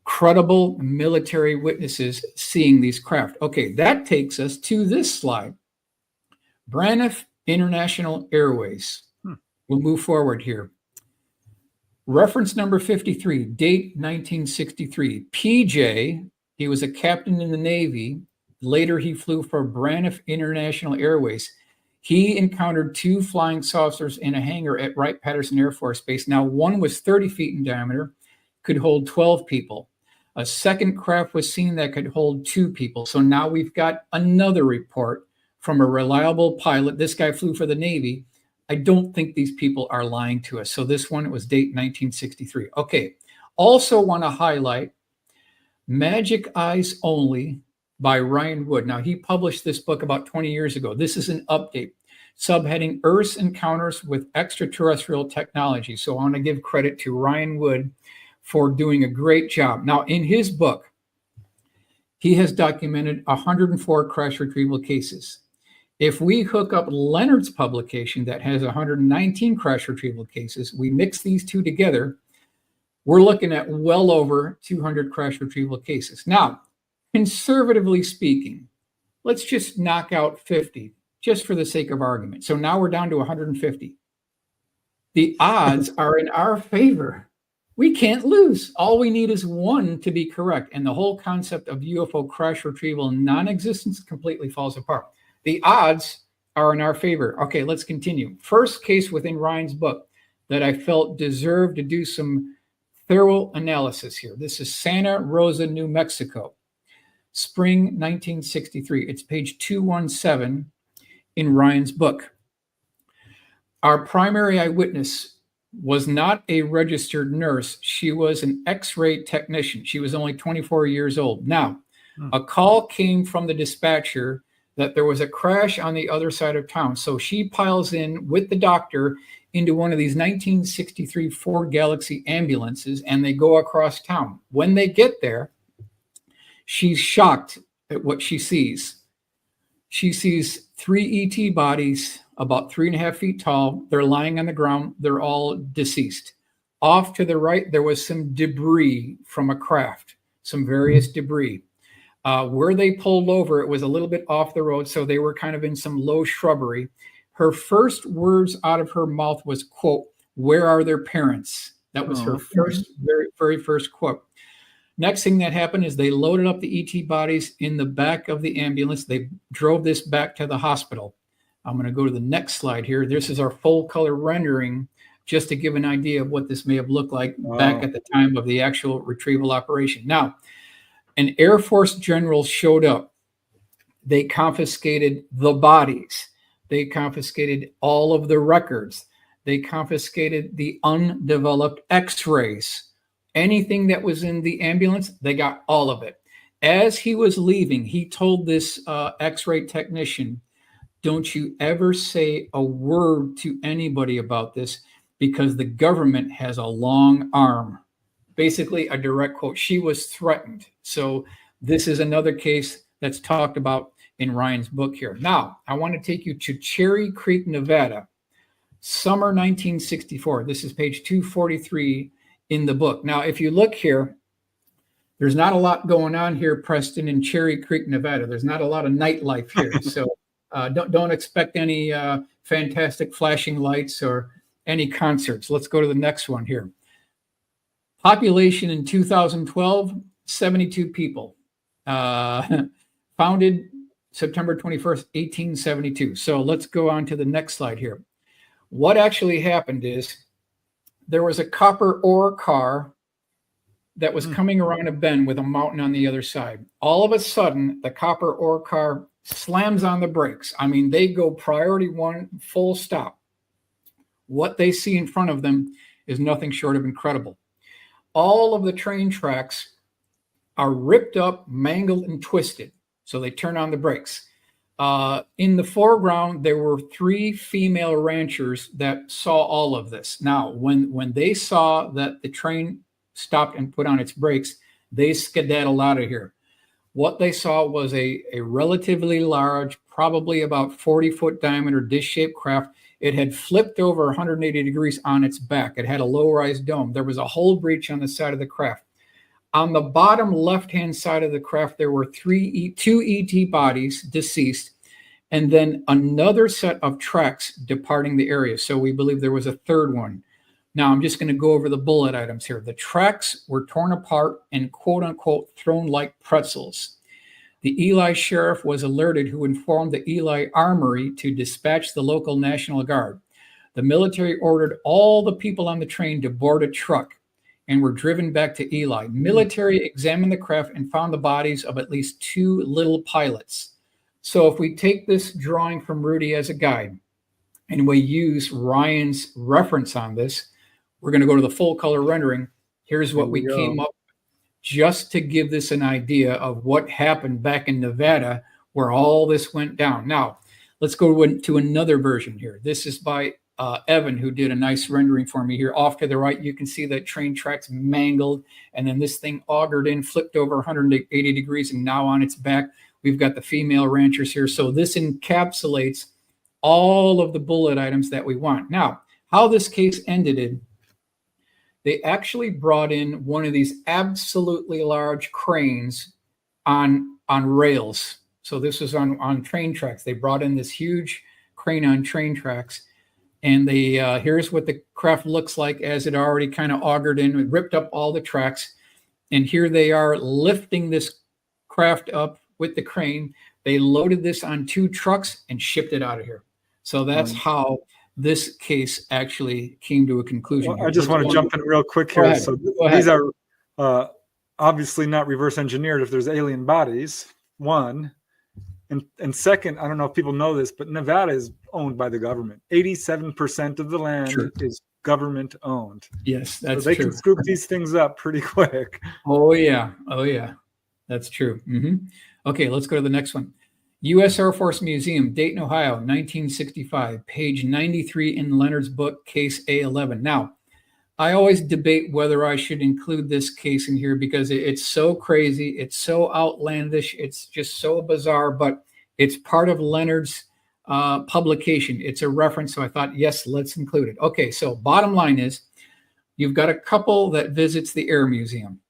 credible military witnesses seeing these craft. Okay, that takes us to this slide. Braniff International Airways. We'll move forward here. Reference number 53, date 1963. PJ, he was a captain in the Navy. Later, he flew for Braniff International Airways. He encountered 2 flying saucers in a hangar at Wright-Patterson Air Force Base. Now, one was 30 feet in diameter, could hold 12 people. A second craft was seen that could hold 2 people. So now we've got another report from a reliable pilot. This guy flew for the Navy. I don't think these people are lying to us. So this one, it was date 1963. Okay. Also want to highlight Magic Eyes Only by Ryan Wood. Now, he published this book about 20 years ago. This is an update. Subheading Earth's Encounters with Extraterrestrial Technology. So I want to give credit to Ryan Wood for doing a great job. Now, in his book, he has documented 104 crash retrieval cases. If we hook up Leonard's publication that has 119 crash retrieval cases, we mix these two together, we're looking at well over 200 crash retrieval cases. Now, conservatively speaking, let's just knock out 50 just for the sake of argument. So now we're down to 150. The odds are in our favor. We can't lose. All we need is one to be correct. And the whole concept of UFO crash retrieval non-existence completely falls apart. The odds are in our favor. Okay, let's continue. First case within Ryan's book that I felt deserved to do some thorough analysis here. This is Santa Rosa, New Mexico, spring 1963. It's page 217 in Ryan's book. Our primary eyewitness was not a registered nurse. She was an X-ray technician. She was only 24 years old. Now, a call came from the dispatcher that there was a crash on the other side of town. So she piles in with the doctor into one of these 1963 Ford Galaxy ambulances, and they go across town. When they get there, she's shocked at what she sees. She sees 3 ET bodies, about 3.5 feet tall. They're lying on the ground. They're all deceased. Off to the right, there was some debris from a craft, some various debris. Where they pulled over, it was a little bit off the road, so they were kind of in some low shrubbery. Her first words out of her mouth was, quote, "Where are their parents?" That was her very first quote. Next thing that happened is they loaded up the ET bodies in the back of the ambulance. They drove this back to the hospital. I'm going to go to the next slide here. This is our full color rendering, just to give an idea of what this may have looked like back at the time of the actual retrieval operation. Now, an Air Force general showed up. They confiscated the bodies. They confiscated all of the records. They confiscated the undeveloped X-rays. Anything that was in the ambulance, they got all of it. As he was leaving, he told this X-ray technician, "Don't you ever say a word to anybody about this because the government has a long arm." Basically, a direct quote. She was threatened. So this is another case that's talked about in Ryan's book here. Now, I want to take you to Cherry Creek, Nevada, summer 1964. This is page 243 in the book. Now, if you look here, there's not a lot going on here, Preston, in Cherry Creek, Nevada. There's not a lot of nightlife here. So don't expect any fantastic flashing lights or any concerts. Let's go to the next one here. Population in 2012, 72 people. Founded September 21st, 1872. So let's go on to the next slide here. What actually happened is there was a copper ore car that was coming around a bend with a mountain on the other side. All of a sudden, the copper ore car slams on the brakes. I mean, they go priority 1, full stop. What they see in front of them is nothing short of incredible. All of the train tracks are ripped up, mangled, and twisted. So they turn on the brakes. In the foreground, there were 3 female ranchers that saw all of this. Now, when they saw that the train stopped and put on its brakes, they skedaddled out of here. What they saw was a relatively large, probably about 40-foot diameter dish-shaped craft. It had flipped over 180 degrees on its back. It had a low-rise dome. There was a hull breach on the side of the craft. On the bottom left-hand side of the craft, there were two ET bodies, deceased, and then another set of tracks departing the area. So we believe there was a third one. Now, I'm just going to go over the bullet items here. The tracks were torn apart and quote-unquote thrown like pretzels. The Ely sheriff was alerted, who informed the Ely Armory to dispatch the local National Guard. The military ordered all the people on the train to board a truck and were driven back to Ely. Military examined the craft and found the bodies of at least 2 little pilots. So if we take this drawing from Rudy as a guide and we use Ryan's reference on this, we're going to go to the full color rendering. Here's what we came up with, just to give this an idea of what happened back in Nevada where all this went down. Now, let's go to another version here. This is by Evan, who did a nice rendering for me here. Off to the right, you can see that train tracks mangled, and then this thing augured in, flipped over 180 degrees, and now on its back, we've got the female ranchers here. So this encapsulates all of the bullet items that we want. Now, how this case ended, they actually brought in one of these absolutely large cranes on rails. So this was on train tracks. They brought in this huge crane on train tracks. And they here's what the craft looks like as it already kind of augured in. It ripped up all the tracks. And here they are lifting this craft up with the crane. They loaded this on 2 trucks and shipped it out of here. So that's how this case actually came to a conclusion. Well, I just want to jump in real quick here. So these are obviously not reverse engineered if there's alien bodies, one. And second, I don't know if people know this, but Nevada is owned by the government. 87% of the land is government owned. Yes, that's so they true. can scoop these things up pretty quick. Oh, yeah. That's true. Okay, let's go to the next one. U.S. Air Force Museum, Dayton, Ohio, 1965, page 93 in Leonard's book, case A11. Now, I always debate whether I should include this case in here because it's so crazy, it's so outlandish, it's just so bizarre, but it's part of Leonard's publication. It's a reference, so I thought, yes, let's include it. Okay, so bottom line is, you've got a couple that visits the Air Museum.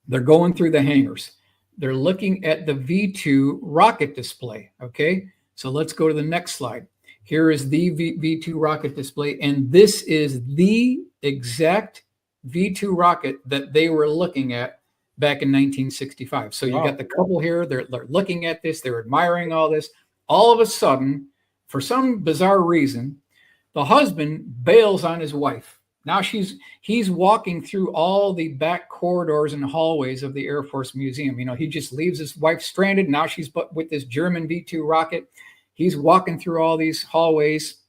They're going through the hangars. They're looking at the V2 rocket display, okay? So let's go to the next slide. Here is the V2 rocket display, and this is the exact V2 rocket that they were looking at back in 1965. So you got the couple here, they're looking at this, they're admiring all this. All of a sudden, for some bizarre reason, the husband bails on his wife. Now he's walking through all the back corridors and hallways of the Air Force Museum. You know, he just leaves his wife stranded. Now she's with this German V2 rocket. He's walking through all these hallways.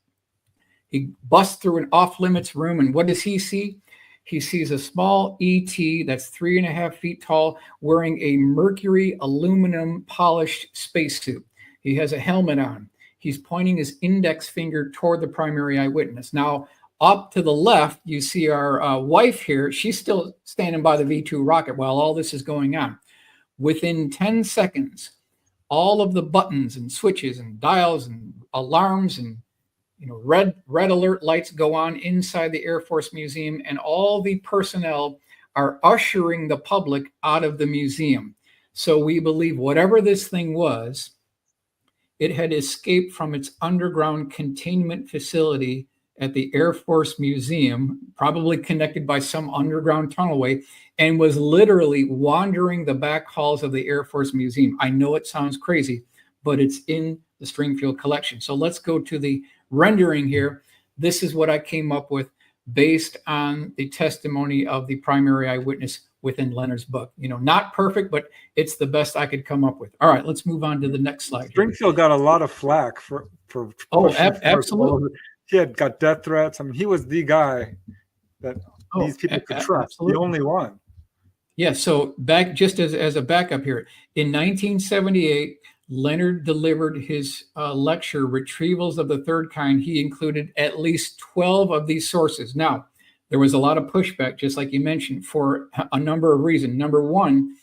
He busts through an off-limits room, and what does he see? He sees a small ET that's 3.5 feet tall, wearing a mercury aluminum polished spacesuit. He has a helmet on. He's pointing his index finger toward the primary eyewitness. Now, up to the left, you see our wife here. She's still standing by the V2 rocket while all this is going on. Within 10 seconds, all of the buttons and switches and dials and alarms and red alert lights go on inside the Air Force Museum, and all the personnel are ushering the public out of the museum. So we believe whatever this thing was, it had escaped from its underground containment facility at the Air Force Museum, probably connected by some underground tunnelway, and was literally wandering the back halls of the Air Force Museum. I know it sounds crazy, but it's in the Stringfield collection. So let's go to the rendering here. This is what I came up with based on the testimony of the primary eyewitness within Leonard's book. Not perfect, but it's the best I could come up with. All right, let's move on to the next slide. Stringfield got a lot of flack for absolutely. He had got death threats. I mean, he was the guy that these people could trust. Absolutely. The only one. Yeah. So back just as a backup here, in 1978, Leonard delivered his lecture, Retrievals of the Third Kind. He included at least 12 of these sources. Now, there was a lot of pushback, just like you mentioned, for a number of reasons. Number one,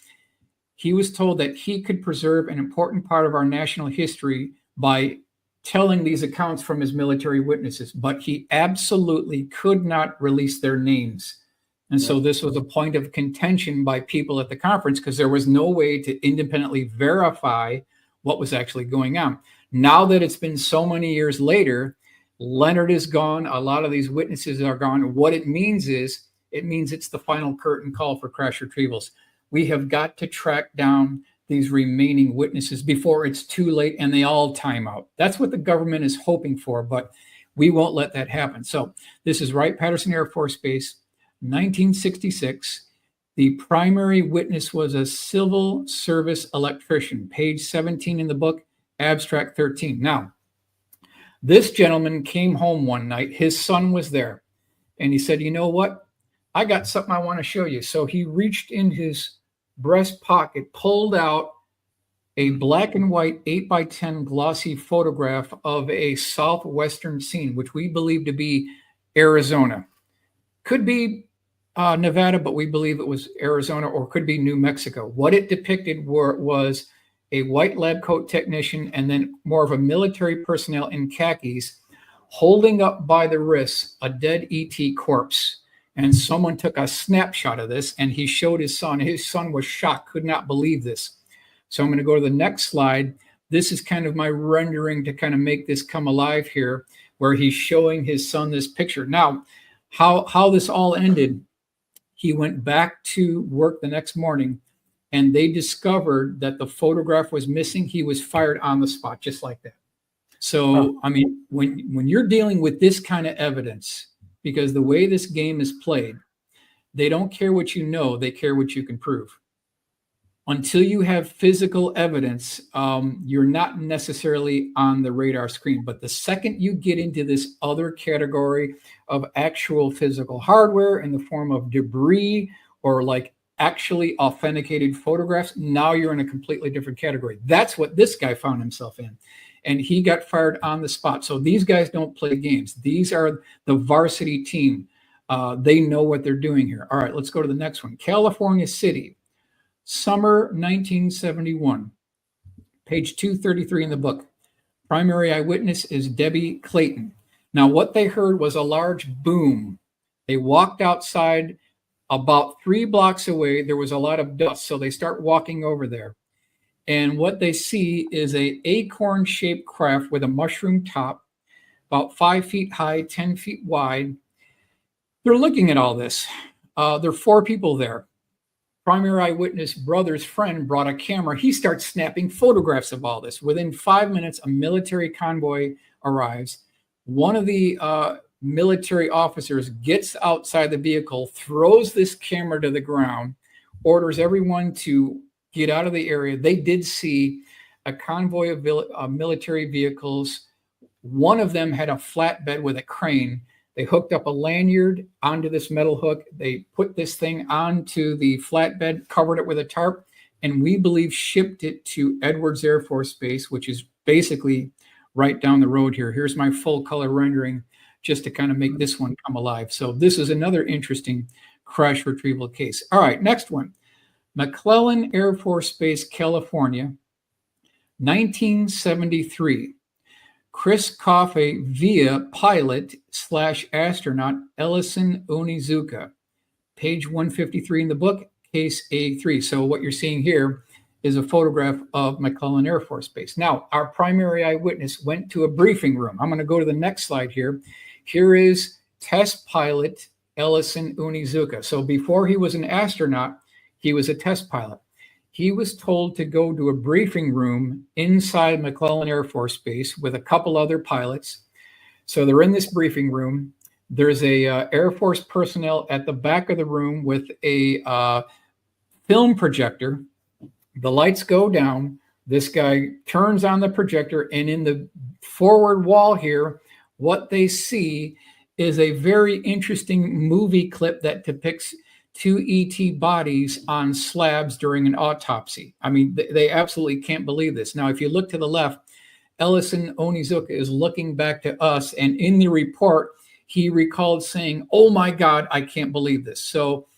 he was told that he could preserve an important part of our national history by telling these accounts from his military witnesses, but he absolutely could not release their names. And so this was a point of contention by people at the conference because there was no way to independently verify what was actually going on. Now that it's been so many years later, Leonard is gone. A lot of these witnesses are gone. What it means is, it means it's the final curtain call for crash retrievals. We have got to track down these remaining witnesses before it's too late and they all time out. That's what the government is hoping for, but we won't let that happen. So this is Wright-Patterson Air Force Base, 1966. The primary witness was a civil service electrician, page 17 in the book, abstract 13. Now, this gentleman came home one night. His son was there, and he said, you know what? I got something I want to show you. So he reached in his breast pocket, pulled out a black and white 8x10 glossy photograph of a southwestern scene, which we believe to be Arizona. Could be Nevada, but we believe it was Arizona, or could be New Mexico. What it depicted was a white lab coat technician and then more of a military personnel in khakis holding up by the wrists a dead ET corpse. And someone took a snapshot of this and he showed his son. His son was shocked, could not believe this. So I'm going to go to the next slide. This is kind of my rendering to kind of make this come alive here, where he's showing his son this picture. Now, how this all ended, he went back to work the next morning and they discovered that the photograph was missing. He was fired on the spot, just like that. So, I mean, when you're dealing with this kind of evidence, because the way this game is played, they don't care what you know, they care what you can prove. Until you have physical evidence, you're not necessarily on the radar screen. But the second you get into this other category of actual physical hardware in the form of debris or like actually authenticated photographs, now you're in a completely different category. That's what this guy found himself in. And he got fired on the spot. So these guys don't play games. These are the varsity team. They know what they're doing here. All right, let's go to the next one. California City, summer 1971, page 233 in the book. Primary eyewitness is Debbie Clayton. Now, what they heard was a large boom. They walked outside about 3 blocks away. There was a lot of dust, so they start walking over there. And what they see is a acorn-shaped craft with a mushroom top, about 5 feet high, 10 feet wide. They're looking at all this. There are 4 people there. Primary eyewitness brother's friend brought a camera. He starts snapping photographs of all this. Within 5 minutes, a military convoy arrives. One of the military officers gets outside the vehicle, throws this camera to the ground, orders everyone to get out of the area. They did see a convoy of military vehicles. One of them had a flatbed with a crane. They hooked up a lanyard onto this metal hook. They put this thing onto the flatbed, covered it with a tarp, and we believe shipped it to Edwards Air Force Base, which is basically right down the road here. Here's my full color rendering just to kind of make this one come alive. So this is another interesting crash retrieval case. All right, next one. McClellan Air Force Base, California, 1973. Chris Coffey via pilot/astronaut Ellison Onizuka, page 153 in the book, case A3. So what you're seeing here is a photograph of McClellan Air Force Base. Now, our primary eyewitness went to a briefing room. I'm going to go to the next slide here. Here is test pilot Ellison Onizuka. So before he was an astronaut, he was a test pilot. He was told to go to a briefing room inside McClellan Air Force Base with a couple other pilots. So they're in this briefing room. There's a Air Force personnel at the back of the room with a film projector. The lights go down. This guy turns on the projector, and in the forward wall here, what they see is a very interesting movie clip that depicts 2 ET bodies on slabs during an autopsy. I mean, they absolutely can't believe this. Now, if you look to the left, Ellison Onizuka is looking back to us, and in the report, he recalled saying, "Oh my God, I can't believe this." So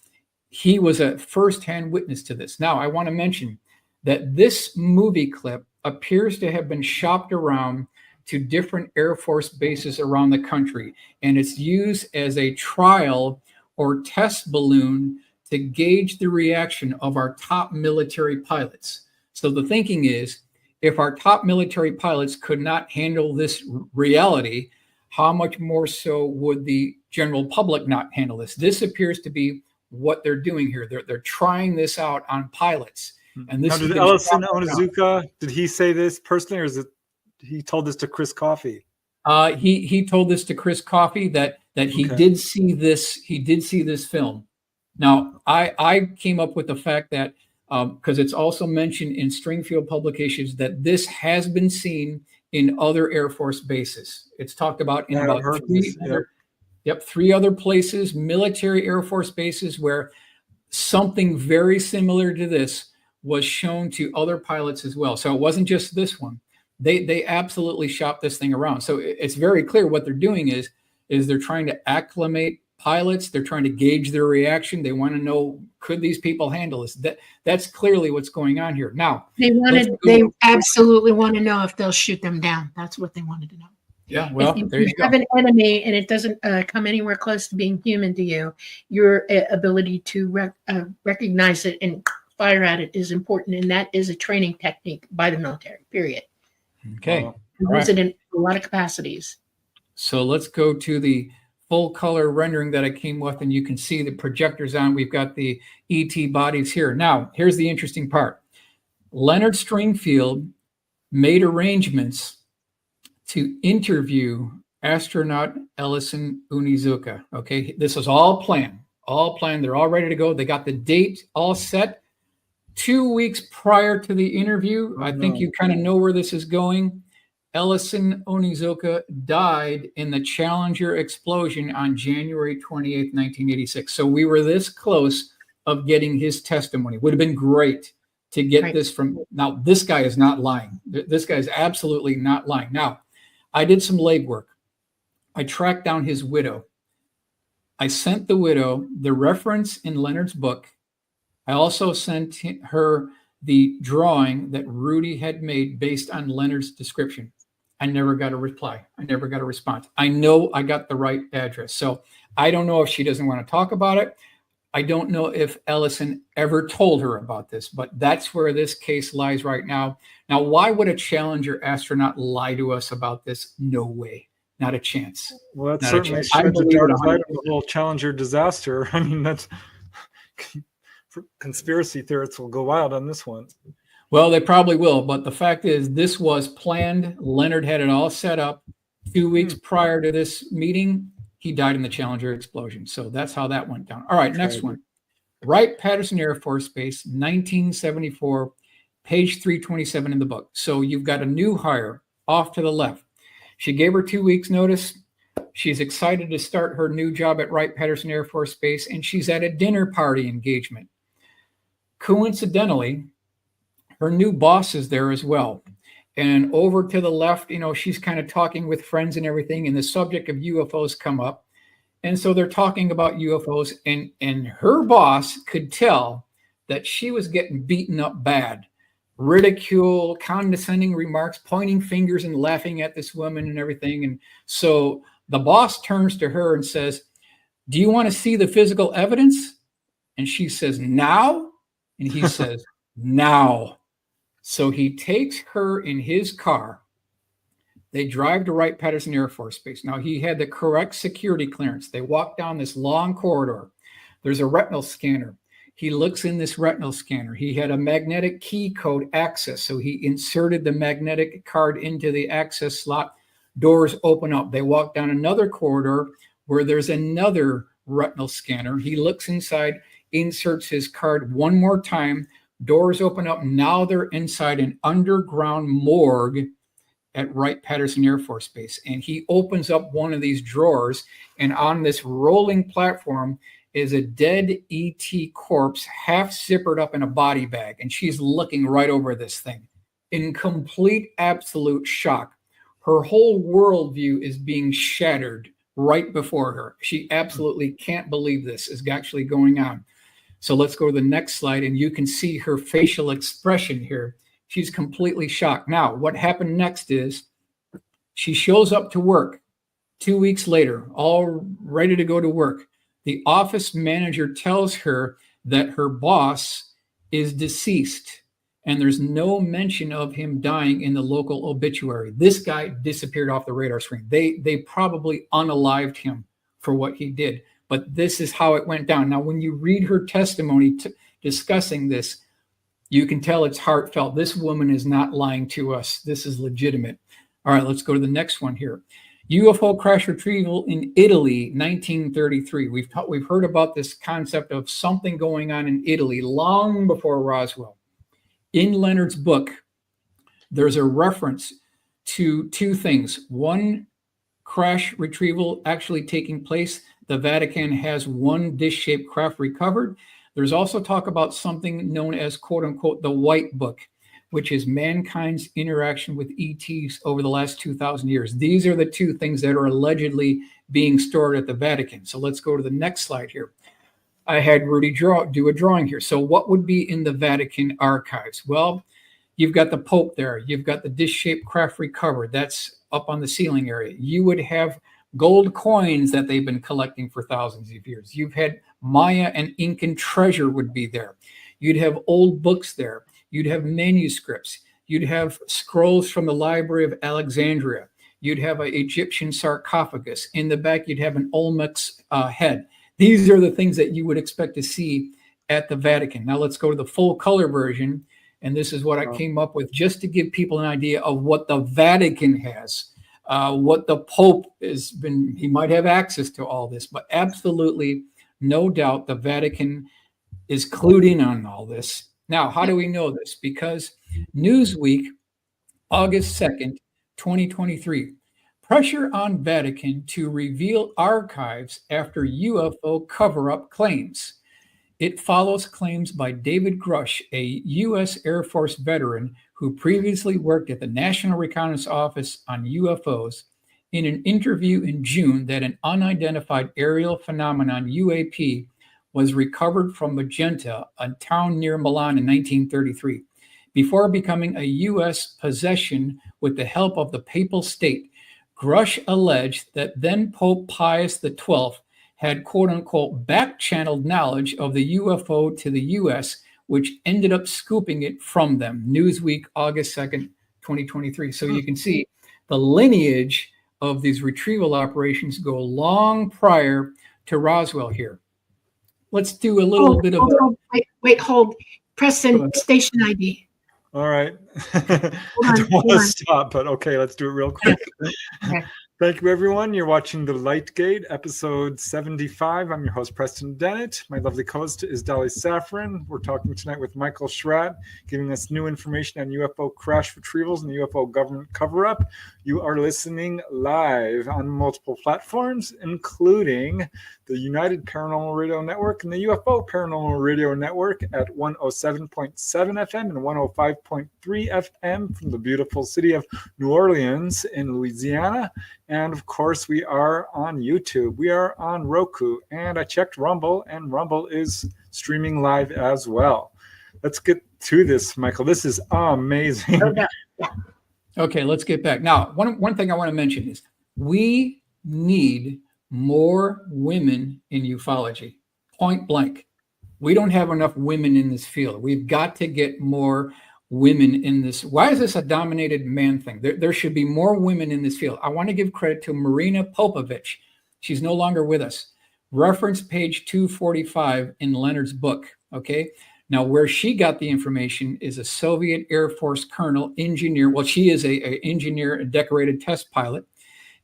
he was a firsthand witness to this. Now, I want to mention that this movie clip appears to have been shopped around to different Air Force bases around the country. And it's used as a trial or test balloon to gauge the reaction of our top military pilots. So the thinking is, if our top military pilots could not handle this reality, how much more so would the general public not handle this? This appears to be what they're doing here. They're trying this out on pilots. And this now, did Ellison Onizuka, did he say this personally, or is it he told this to Chris Coffey? He told this to Chris Coffey that he did see this. He did see this film. Now, I came up with the fact that because it's also mentioned in Stringfield publications that this has been seen in other Air Force bases. It's talked about in about three other places, military Air Force bases, where something very similar to this was shown to other pilots as well. So it wasn't just this one. They absolutely shopped this thing around. So it's very clear what they're doing is they're trying to acclimate pilots. They're trying to gauge their reaction. They want to know, could these people handle this? That's clearly what's going on here. Now, they absolutely want to know if they'll shoot them down. That's what they wanted to know. Yeah, well, if there you you go. have an enemy and it doesn't come anywhere close to being human to you, your ability to recognize it and fire at it is important. And that is a training technique by the military, period. Okay. Use it in a lot of capacities. So let's go to the full color rendering that I came with, and you can see the projectors on. We've got the ET bodies here. Now, here's the interesting part. Leonard Stringfield made arrangements to interview astronaut Ellison Onizuka. Okay, this is all planned. They're all ready to go. They got the date all set. 2 weeks prior to the interview, I think you kind of know where this is going. Ellison Onizuka died in the Challenger explosion on January 28th, 1986. So we were this close of getting his testimony. Would have been great to get this from. Now, this guy is not lying. This guy is absolutely not lying. Now, I did some legwork. I tracked down his widow. I sent the widow the reference in Leonard's book. I also sent her the drawing that Rudy had made based on Leonard's description. I never got a reply. I never got a response. I know I got the right address. So I don't know if she doesn't want to talk about it. I don't know if Ellison ever told her about this, but that's where this case lies right now. Now, why would a Challenger astronaut lie to us about this? No way. Not a chance. Well, that's certainly sheds a dark light on the whole Challenger disaster. I mean, that's conspiracy theorists will go wild on this one. Well, they probably will, but the fact is this was planned. Leonard had it all set up. 2 weeks prior to this meeting, he died in the Challenger explosion. So that's how that went down. All right, next one. Wright-Patterson Air Force Base, 1974, page 327 in the book. So you've got a new hire off to the left. She gave her 2 weeks notice. She's excited to start her new job at Wright-Patterson Air Force Base, and she's at a dinner party engagement. Coincidentally, her new boss is there as well. And over to the left, she's kind of talking with friends and everything, and the subject of UFOs come up. And so they're talking about UFOs, and her boss could tell that she was getting beaten up bad. Ridicule, condescending remarks, pointing fingers and laughing at this woman and everything. And so the boss turns to her and says, "Do you want to see the physical evidence?" And she says, "Now?" And he says, "Now." So he takes her in his car. They drive to Wright-Patterson Air Force Base. Now, he had the correct security clearance. They walk down this long corridor. There's a retinal scanner. He looks in this retinal scanner. He had a magnetic key code access. So he inserted the magnetic card into the access slot. Doors open up. They walk down another corridor where there's another retinal scanner. He looks inside, inserts his card one more time. Doors open up. Now they're inside an underground morgue at Wright-Patterson Air Force Base. And he opens up one of these drawers, and on this rolling platform is a dead ET corpse, half zippered up in a body bag. And she's looking right over this thing in complete, absolute shock. Her whole worldview is being shattered right before her. She absolutely can't believe this is actually going on. So let's go to the next slide, and you can see her facial expression here. She's completely shocked. Now, what happened next is She shows up to work 2 weeks later, all ready to go to work. The office manager tells her that her boss is deceased, and there's no mention of him dying in the local obituary. This guy disappeared off the radar screen. They probably unalived him for what he did, but this is how it went down. Now, when you read her testimony discussing this, you can tell it's heartfelt. This woman is not lying to us. This is legitimate. All right, let's go to the next one here. UFO crash retrieval in Italy, 1933. We've heard about this concept of something going on in Italy long before Roswell. In Leonard's book, there's a reference to two things. One, crash retrieval actually taking place. The Vatican has one dish-shaped craft recovered. There's also talk about something known as, quote unquote, the White Book, which is mankind's interaction with ETs over the last 2,000 years. These are the two things that are allegedly being stored at the Vatican. So let's go to the next slide here. I had Rudy do a drawing here. So what would be in the Vatican archives? Well, you've got the Pope there. You've got the dish-shaped craft recovered. That's up on the ceiling area. You would have gold coins that they've been collecting for thousands of years. You've had Maya and Incan treasure would be there. You'd have old books there. You'd have manuscripts. You'd have scrolls from the Library of Alexandria. You'd have an Egyptian sarcophagus. In the back, you'd have an Olmec's head. These are the things that you would expect to see at the Vatican. Now let's go to the full color version. And this is what I came up with just to give people an idea of what the Vatican has, what the Pope has been. He might have access to all this, but absolutely no doubt the Vatican is clued in on all this. Now, how do we know this? Because Newsweek, August 2nd, 2023, pressure on Vatican to reveal archives after UFO cover-up claims. It follows claims by David Grush, a U.S. Air Force veteran who previously worked at the National Reconnaissance Office on UFOs, in an interview in June that an unidentified aerial phenomenon, UAP, was recovered from Magenta, a town near Milan in 1933. Before becoming a U.S. possession with the help of the Papal State, Grush alleged that then Pope Pius XII had quote-unquote back-channeled knowledge of the UFO to the U.S., which ended up scooping it from them. Newsweek, August 2nd, 2023. So you can see the lineage of these retrieval operations go long prior to Roswell here. Let's do a little bit of... Hold. Preston, station ID. All right. Hold I don't want to on. stop, but okay, let's do it real quick. Okay. Thank you, everyone. You're watching The Light Gate, episode 75. I'm your host, Preston Dennett. My lovely co-host is Dolly Safran. We're talking tonight with Michael Schratt, giving us new information on UFO crash retrievals and the UFO government cover-up. You are listening live on multiple platforms, including the United Paranormal Radio Network and the UFO Paranormal Radio Network at 107.7 FM and 105.3 FM from the beautiful city of New Orleans in Louisiana. And of course, we are on YouTube. We are on Roku. And I checked Rumble, and Rumble is streaming live as well. Let's get to this, Michael. This is amazing. Okay, let's get back. Now, one thing I want to mention is we need more women in ufology, point blank. We don't have enough women in this field. We've got to get more women in this. Why is this a dominated man thing? There should be more women in this field. I want to give credit to Marina Popovich. She's no longer with us. Reference page 245 in Leonard's book. Okay. Now, where she got the information is a Soviet Air Force colonel engineer. Well, she is a engineer, a decorated test pilot.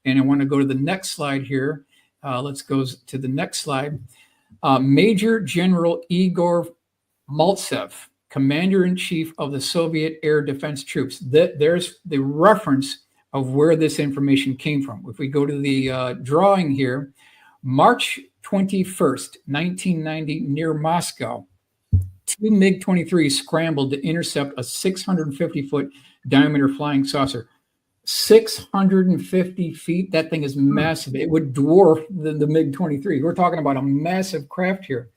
And I want to go to the next slide here. Let's go to the next slide. Major General Igor Maltsev, Commander-in-Chief of the Soviet Air Defense Troops. There's the reference of where this information came from. If we go to the drawing here, March 21st, 1990, near Moscow, two MiG-23 scrambled to intercept a 650-foot diameter flying saucer. 650 feet, that thing is massive. It would dwarf the MiG-23. We're talking about a massive craft here.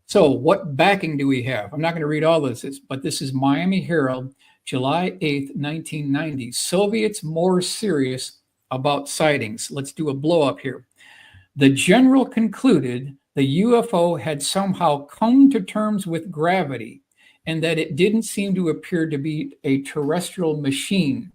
So what backing do we have? I'm not going to read all this, but this is Miami Herald, July 8th, 1990. Soviets more serious about sightings. Let's do a blow up here. The general concluded the UFO had somehow come to terms with gravity and that it didn't seem to appear to be a terrestrial machine.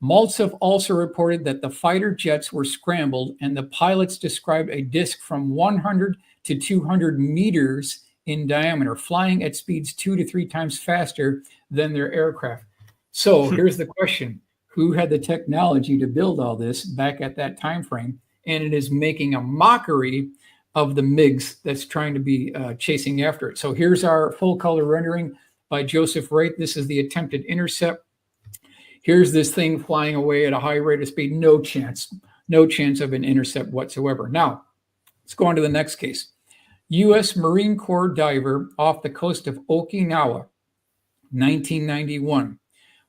Maltsev also reported that the fighter jets were scrambled and the pilots described a disk from 100 to 200 meters in diameter, flying at speeds 2 to 3 times faster than their aircraft. So here's the question. Who had the technology to build all this back at that time frame? And it is making a mockery of the MiGs that's trying to be chasing after it. So here's our full color rendering by Joseph Wright. This is the attempted intercept. Here's this thing flying away at a high rate of speed. No chance of an intercept whatsoever. Now, let's go on to the next case. U.S. Marine Corps diver off the coast of Okinawa, 1991.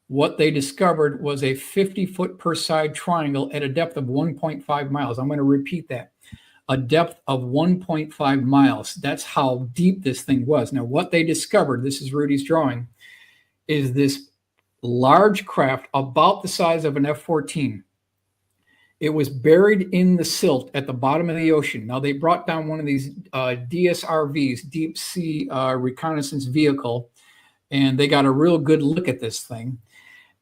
What they discovered was a 50-foot per side triangle at a depth of 1.5 miles. I'm going to repeat that. A depth of 1.5 miles. That's how deep this thing was. Now, what they discovered, this is Rudy's drawing, is this large craft about the size of an F-14. It was buried in the silt at the bottom of the ocean. Now, they brought down one of these DSRVs, deep sea reconnaissance vehicle, and they got a real good look at this thing.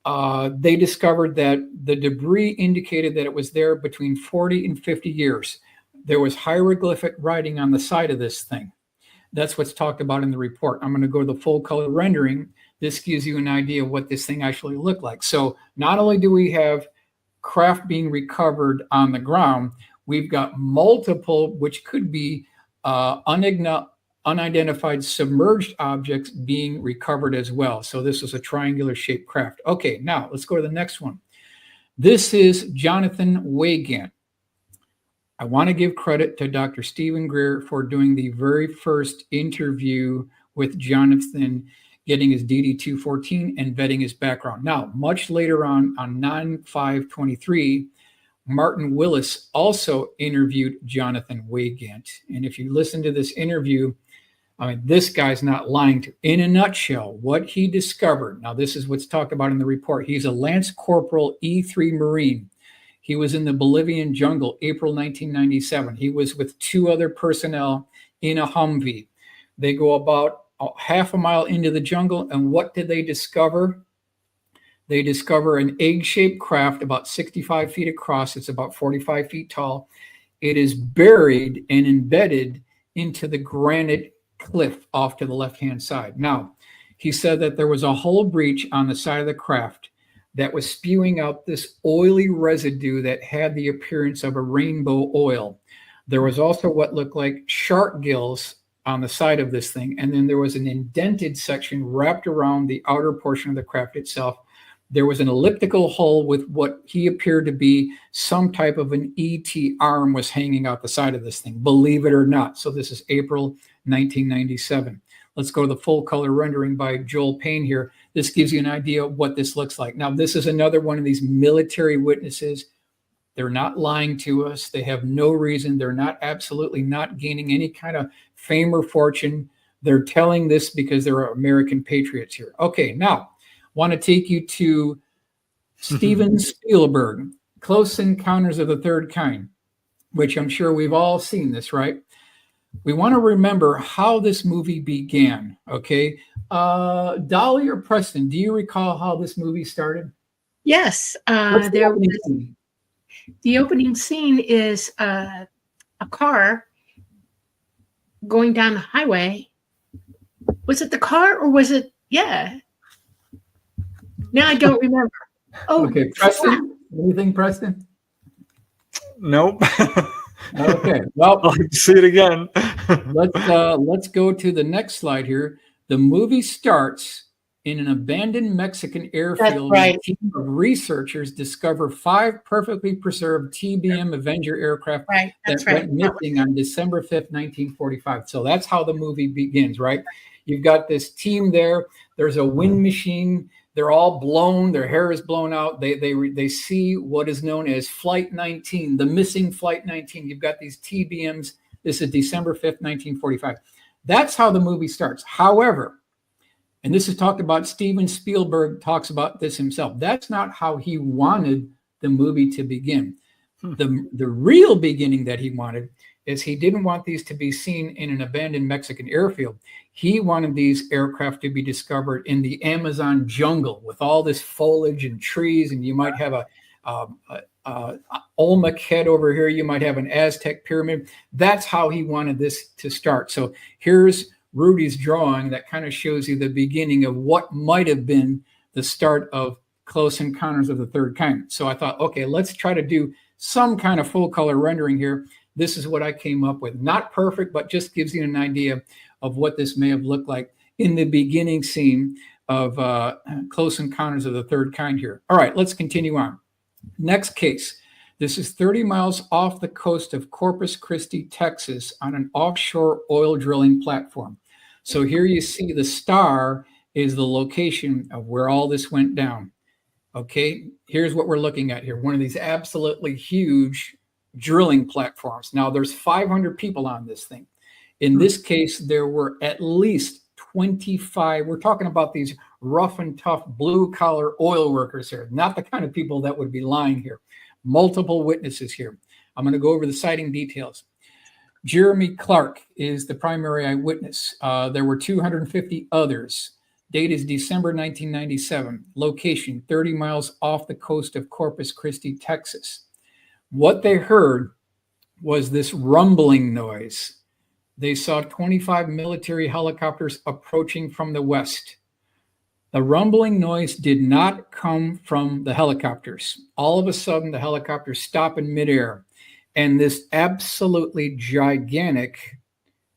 They discovered that the debris indicated that it was there between 40 and 50 years. There was hieroglyphic writing on the side of this thing. That's what's talked about in the report. I'm going to go to the full color rendering. This gives you an idea of what this thing actually looked like. So not only do we have craft being recovered on the ground, we've got multiple, which could be unidentified submerged objects being recovered as well. So this is a triangular shaped craft. Okay, now let's go to the next one. This is Jonathan Weygandt. I want to give credit to Dr. Stephen Greer for doing the very first interview with Jonathan, getting his DD-214 and vetting his background. Now, much later on 9/5/23, Martin Willis also interviewed Jonathan Weygandt. And if you listen to this interview, I mean, this guy's not lying to. In a nutshell, what he discovered, now this is what's talked about in the report. He's a Lance Corporal E3 Marine. He was in the Bolivian jungle, April 1997. He was with 2 other personnel in a Humvee. They go about half a mile into the jungle, and what did they discover? They discover an egg-shaped craft about 65 feet across. It's about 45 feet tall. It is buried and embedded into the granite cliff off to the left-hand side. Now, he said that there was a hull breach on the side of the craft that was spewing out this oily residue that had the appearance of a rainbow oil. There was also what looked like shark gills on the side of this thing. And then there was an indented section wrapped around the outer portion of the craft itself. There was an elliptical hull with what he appeared to be some type of an ET arm was hanging out the side of this thing, believe it or not. So this is April 1997. Let's go to the full color rendering by Joel Payne here. This gives you an idea of what this looks like. Now, this is another one of these military witnesses. They're not lying to us. They have no reason. They're not absolutely not gaining any kind of fame or fortune. They're telling this because they're American patriots here. Okay, now, want to take you to Steven Spielberg, Close Encounters of the Third Kind, which I'm sure we've all seen this, right? We want to remember how this movie began, okay? Dolly or Preston, do you recall how this movie started? Yes. The opening scene is a car going down the highway. Was it the car or was it? Yeah. Now I don't remember. Oh, okay. Preston, anything, Preston? Nope. Okay. Well, I'll see it again. let's go to the next slide here. The movie starts in an abandoned Mexican airfield. Right. A team of researchers discover 5 perfectly preserved TBM Avenger aircraft that went missing on December 5th, 1945. So that's how the movie begins, right? You've got this team there. There's a wind machine. They're all blown. Their hair is blown out. They see what is known as Flight 19, the missing Flight 19. You've got these TBMs. This is December 5th, 1945. That's how the movie starts. However, and this is talked about, Steven Spielberg talks about this himself. That's not how he wanted the movie to begin. The real beginning that he wanted is he didn't want these to be seen in an abandoned Mexican airfield. He wanted these aircraft to be discovered in the Amazon jungle with all this foliage and trees, and you might have a Olmec head over here. You might have an Aztec pyramid. That's how he wanted this to start. So here's Rudy's drawing that kind of shows you the beginning of what might have been the start of Close Encounters of the Third Kind. So I thought, okay, let's try to do some kind of full color rendering here. This is what I came up with. Not perfect, but just gives you an idea of what this may have looked like in the beginning scene of Close Encounters of the Third Kind here. All right, let's continue on. Next case. This is 30 miles off the coast of Corpus Christi, Texas, on an offshore oil drilling platform. So here you see the star is the location of where all this went down. Okay, here's what we're looking at here. One of these absolutely huge drilling platforms. Now there's 500 people on this thing. In this case, there were at least 25. We're talking about these rough and tough blue collar oil workers here, not the kind of people that would be lying here. Multiple witnesses here. I'm going to go over the sighting details. Jeremy Clark is the primary eyewitness. There were 250 others. Date is December 1997. Location 30 miles off the coast of Corpus Christi, Texas. What they heard was this rumbling noise. They saw 25 military helicopters approaching from the west. The rumbling noise did not come from the helicopters. All of a sudden, the helicopters stop in midair, and this absolutely gigantic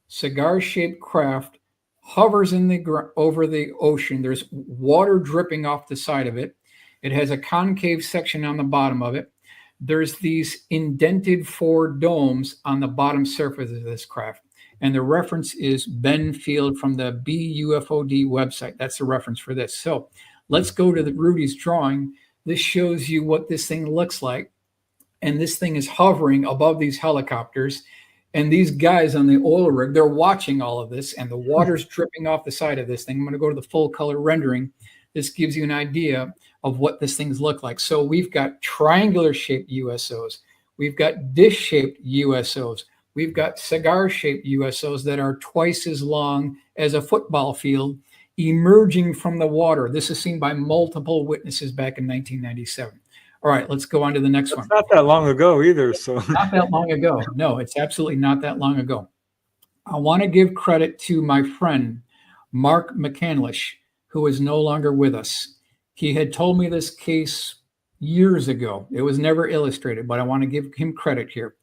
cigar-shaped craft hovers in over the ocean. There's water dripping off the side of it. It has a concave section on the bottom of it. There's these indented 4 domes on the bottom surface of this craft. And the reference is Ben Field from the BUFOD website. That's the reference for this. So let's go to Rudy's drawing. This shows you what this thing looks like. And this thing is hovering above these helicopters. And these guys on the oil rig, they're watching all of this, and the water's dripping off the side of this thing. I'm going to go to the full color rendering. This gives you an idea of what this thing's look like. So we've got triangular shaped USOs. We've got dish shaped USOs. We've got cigar shaped USOs that are twice as long as a football field emerging from the water. This is seen by multiple witnesses back in 1997. All right, let's go on to the next one. Not that long ago either. So not that long ago. No, it's absolutely not that long ago. I want to give credit to my friend, Mark McCandlish, who is no longer with us. He had told me this case years ago. It was never illustrated, but I want to give him credit here.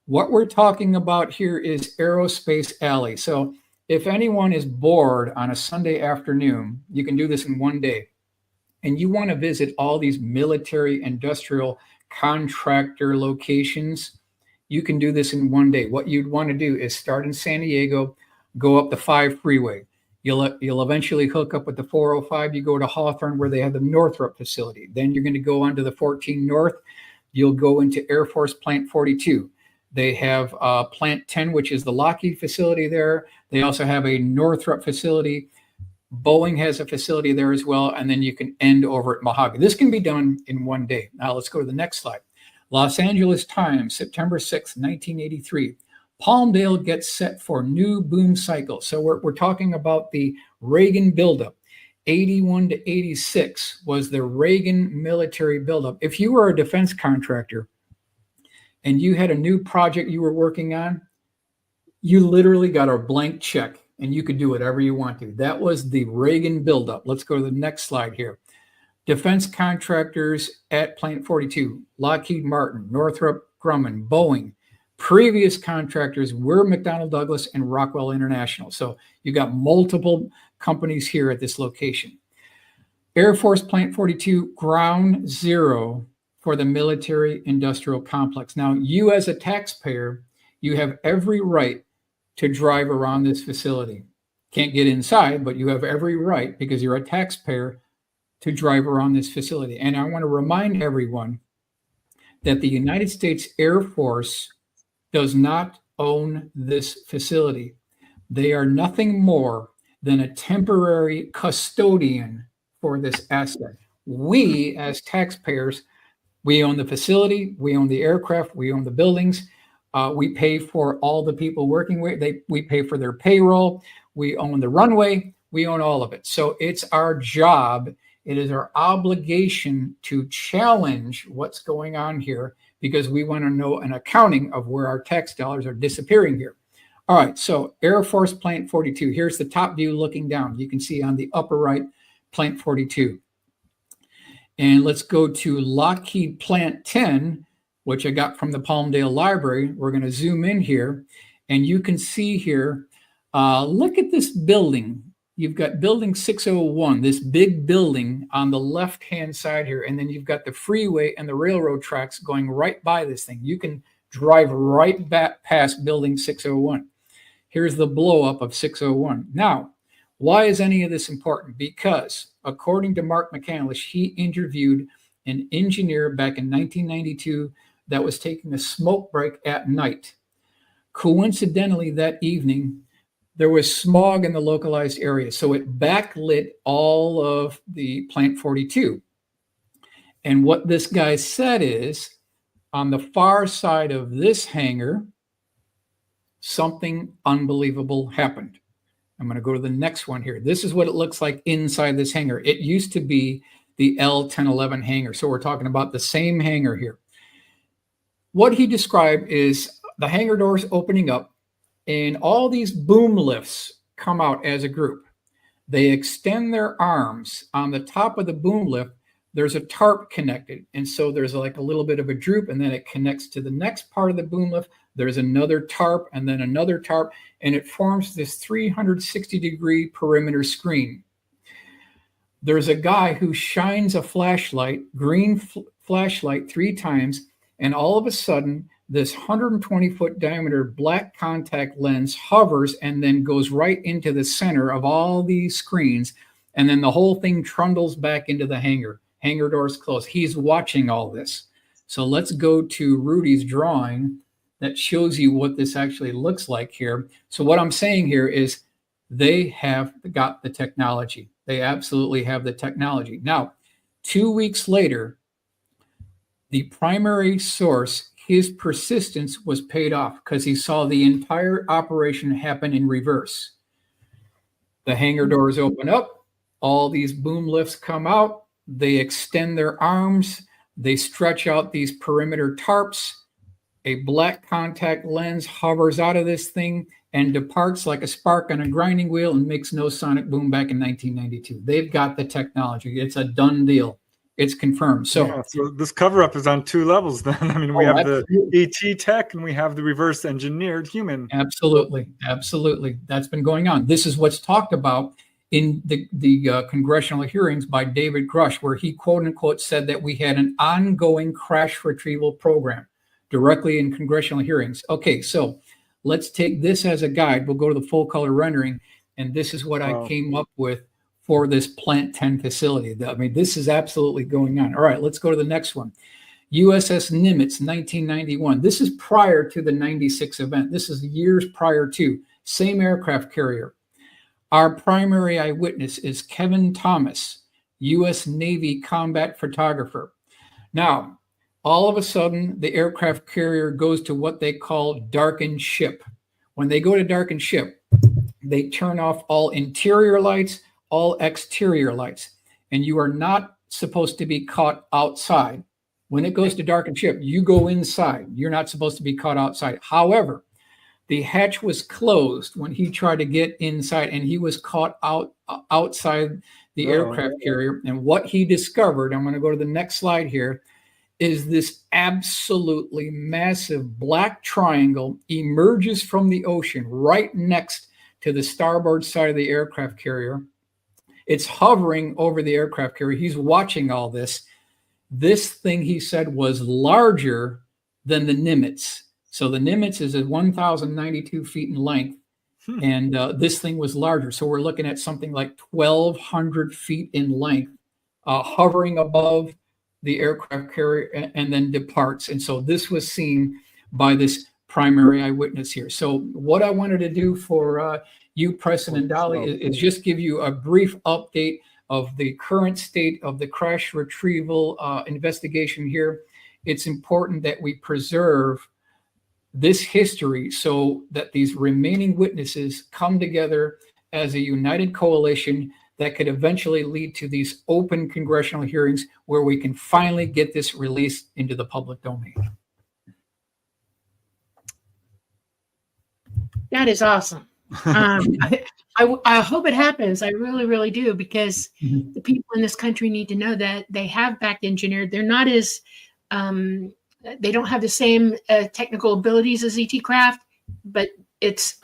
What we're talking about here is Aerospace Alley. So if anyone is bored on a Sunday afternoon, you can do this in one day. And you want to visit all these military industrial contractor locations, you can do this in one day. What you'd want to do is start in San Diego, go up the 5 freeway. You'll eventually hook up with the 405. You go to Hawthorne where they have the Northrop facility. Then you're going to go onto the 14 North. You'll go into Air Force Plant 42. They have Plant 10, which is the Lockheed facility there. They also have a Northrop facility. Boeing has a facility there as well. And then you can end over at Mojave. This can be done in one day. Now let's go to the next slide. Los Angeles Times, September 6, 1983. Palmdale gets set for new boom cycle. So we're talking about the Reagan buildup. 81 to 86 was the Reagan military buildup. If you were a defense contractor and you had a new project you were working on, you literally got a blank check and you could do whatever you want to. That was the Reagan buildup. Let's go to the next slide here. Defense contractors at Plant 42, Lockheed Martin, Northrop Grumman, Boeing. Previous contractors were McDonnell Douglas and Rockwell International. So you got multiple companies here at this location. Air Force Plant 42, ground zero for the military industrial complex. Now, you as a taxpayer, you have every right to drive around this facility. Can't get inside, but you have every right, because you're a taxpayer, to drive around this facility. And I want to remind everyone that the United States Air Force does not own this facility. They are nothing more than a temporary custodian for this asset. We, as taxpayers, We own the facility, we own the aircraft, we own the buildings. We pay for all the people working with. We pay for their payroll. We own the runway. We own all of it. So it's our job. It is our obligation to challenge what's going on here, because we want to know an accounting of where our tax dollars are disappearing here. All right, so Air Force Plant 42. Here's the top view looking down. You can see on the upper right, Plant 42. And let's go to Lockheed Plant 10, which I got from the Palmdale Library. We're going to zoom in here, and you can see here, look at this building. You've got building 601, this big building on the left-hand side here, and then you've got the freeway and the railroad tracks going right by this thing. You can drive right back past building 601. Here's the blow-up of 601. Now, why is any of this important? Because according to Mark McCandlish, he interviewed an engineer back in 1992 that was taking a smoke break at night. Coincidentally, that evening, there was smog in the localized area, so it backlit all of the Plant 42. And what this guy said is, on the far side of this hangar, something unbelievable happened. I'm going to go to the next one here. This is what it looks like inside this hangar. It used to be the L1011 hangar, so we're talking about the same hangar here. What he described is the hangar doors opening up, and all these boom lifts come out as a group. They extend their arms. On the top of the boom lift, there's a tarp connected. And so there's like a little bit of a droop, and then it connects to the next part of the boom lift. There's another tarp and then another tarp, and it forms this 360-degree perimeter screen. There's a guy who shines a flashlight, green flashlight 3 times, and all of a sudden, this 120-foot diameter black contact lens hovers and then goes right into the center of all these screens. And then the whole thing trundles back into the hangar. Hangar doors close. He's watching all this. So let's go to Rudy's drawing that shows you what this actually looks like here. So what I'm saying here is they have got the technology. They absolutely have the technology. Now, 2 weeks later, the primary source, his persistence was paid off because he saw the entire operation happen in reverse. The hangar doors open up, all these boom lifts come out, they extend their arms, they stretch out these perimeter tarps, a black contact lens hovers out of this thing and departs like a spark on a grinding wheel and makes no sonic boom back in 1992. They've got the technology. It's a done deal. It's confirmed. So this cover up is on 2 levels then. I mean, we have absolutely. the ET tech and we have the reverse engineered human. Absolutely. Absolutely. That's been going on. This is what's talked about in the congressional hearings by David Grush, where he quote unquote said that we had an ongoing crash retrieval program directly in congressional hearings. Okay, so let's take this as a guide. We'll go to the full color rendering. And this is what I came up with for this Plant 10 facility. I mean, this is absolutely going on. All right, let's go to the next one. USS Nimitz, 1991. This is prior to the 96 event. This is years prior to. Same aircraft carrier. Our primary eyewitness is Kevin Thomas, U.S. Navy combat photographer. Now, all of a sudden, the aircraft carrier goes to what they call darkened ship. When they go to darkened ship, they turn off all interior lights, all exterior lights, and you are not supposed to be caught outside. When it goes to darkened ship, you go inside. You're not supposed to be caught outside. However, the hatch was closed when he tried to get inside, and he was caught outside the aircraft carrier. And what he discovered, I'm going to go to the next slide here, is this absolutely massive black triangle emerges from the ocean right next to the starboard side of the aircraft carrier. It's hovering over the aircraft carrier. He's watching all this. This thing, he said, was larger than the Nimitz. So the Nimitz is at 1,092 feet in length, and this thing was larger. So we're looking at something like 1,200 feet in length, hovering above the aircraft carrier and then departs. And so this was seen by this primary eyewitness here. So what I wanted to do for you, Preston and Dolly, is just give you a brief update of the current state of the crash retrieval investigation here. it's important that we preserve this history so that these remaining witnesses come together as a united coalition that could eventually lead to these open congressional hearings where we can finally get this released into the public domain. That is awesome. I hope it happens. I really, really do, because the people in this country need to know that they have back engineered. They're not as, they don't have the same technical abilities as ET craft, but it's,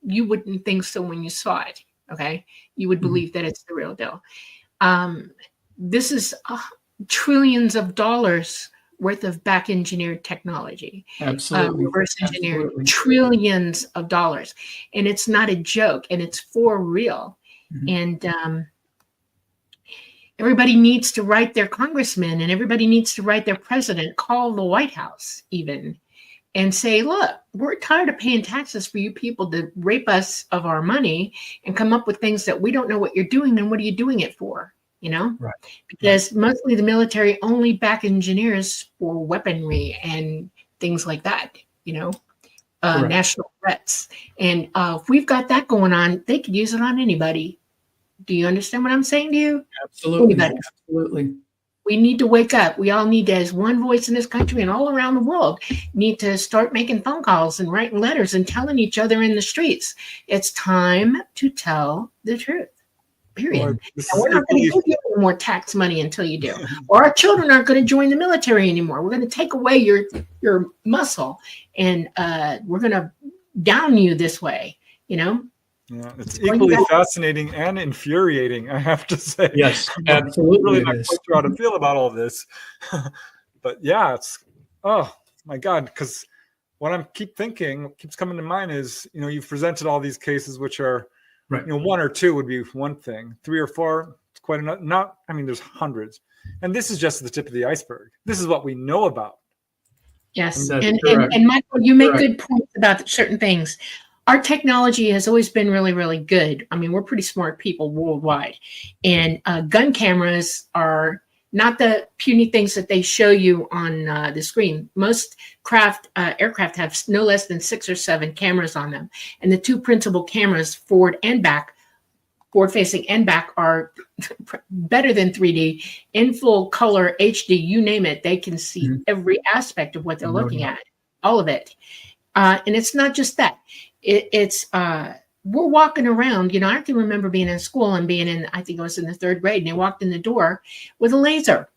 you wouldn't think so when you saw it. Okay. You would believe that it's the real deal. This is trillions of dollars worth of back engineered technology. Absolutely. Reverse engineered. Absolutely. Trillions of dollars. And it's not a joke, and it's for real. And everybody needs to write their congressman, and everybody needs to write their president, call the White House even, and say, look, we're tired of paying taxes for you people to rape us of our money and come up with things that we don't know what you're doing, and what are you doing it for? You know, Right. Because mostly the military only back engineers for weaponry and things like that, you know, national threats. And if we've got that going on, they could use it on anybody. Do you understand what I'm saying to you? Absolutely. Anybody. Absolutely. We need to wake up. We all need to, as one voice in this country and all around the world, need to start making phone calls and writing letters and telling each other in the streets, it's time to tell the truth. Period. And we're not going to give you any more tax money until you do. Or our children aren't going to join the military anymore. We're going to take away your muscle, and we're going to down you this way, you know? Yeah, it's equally fascinating and infuriating, I have to say. Yes, absolutely. I'm really not quite sure how to feel about all this. But yeah, it's, oh my God, because what I keeps coming to mind is, you know, you've presented all these cases, which are, right. You know, 1 or 2 would be one thing. 3 or 4, it's quite enough. Not, I mean, there's hundreds. And this is just the tip of the iceberg. This is what we know about. Yes. And Michael, you make good points about certain things. Our technology has always been really, really good. I mean, we're pretty smart people worldwide. And gun cameras are not the puny things that they show you on the screen. Most aircraft have no less than 6 or 7 cameras on them. And the 2 principal cameras, forward facing and back, are better than 3D, in full color, HD, you name it. They can see every aspect of what they're looking at, all of it. And it's not just that. We're walking around, you know, I can remember being in school and being in, I think I was in the 3rd grade, and they walked in the door with a laser.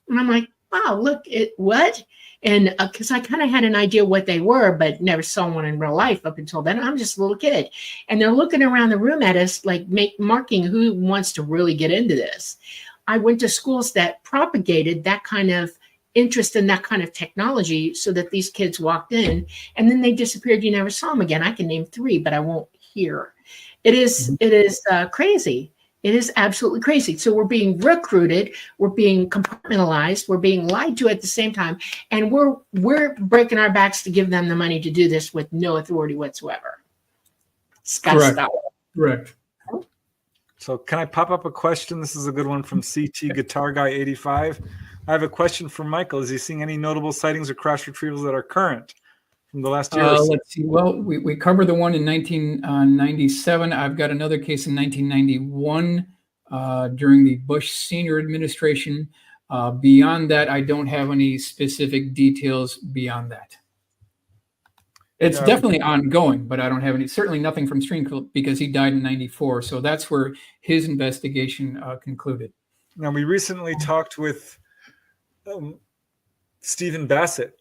And I'm like, wow, look, what? And because I kind of had an idea what they were, but never saw one in real life up until then. I'm just a little kid. And they're looking around the room at us, like marking who wants to really get into this. I went to schools that propagated that kind of interest in that kind of technology, so that these kids walked in and then they disappeared. You never saw them again. I can name 3, but I won't here. It is crazy. It is absolutely crazy. So we're being recruited, we're being compartmentalized, we're being lied to at the same time, and we're breaking our backs to give them the money to do this with no authority whatsoever. It's got to stop. Correct. So can I pop up a question? This is a good one from CT Guitar Guy 85. I have a question for Michael. Is he seeing any notable sightings or crash retrievals that are current from the last year? Let's see. Well, we covered the one in 1997. I've got another case in 1991 during the Bush senior administration. Beyond that, I don't have any specific details beyond that. It's definitely ongoing, but I don't have any, certainly nothing from Stringfield, because he died in 94. So that's where his investigation concluded. Now, we recently talked with Stephen Bassett.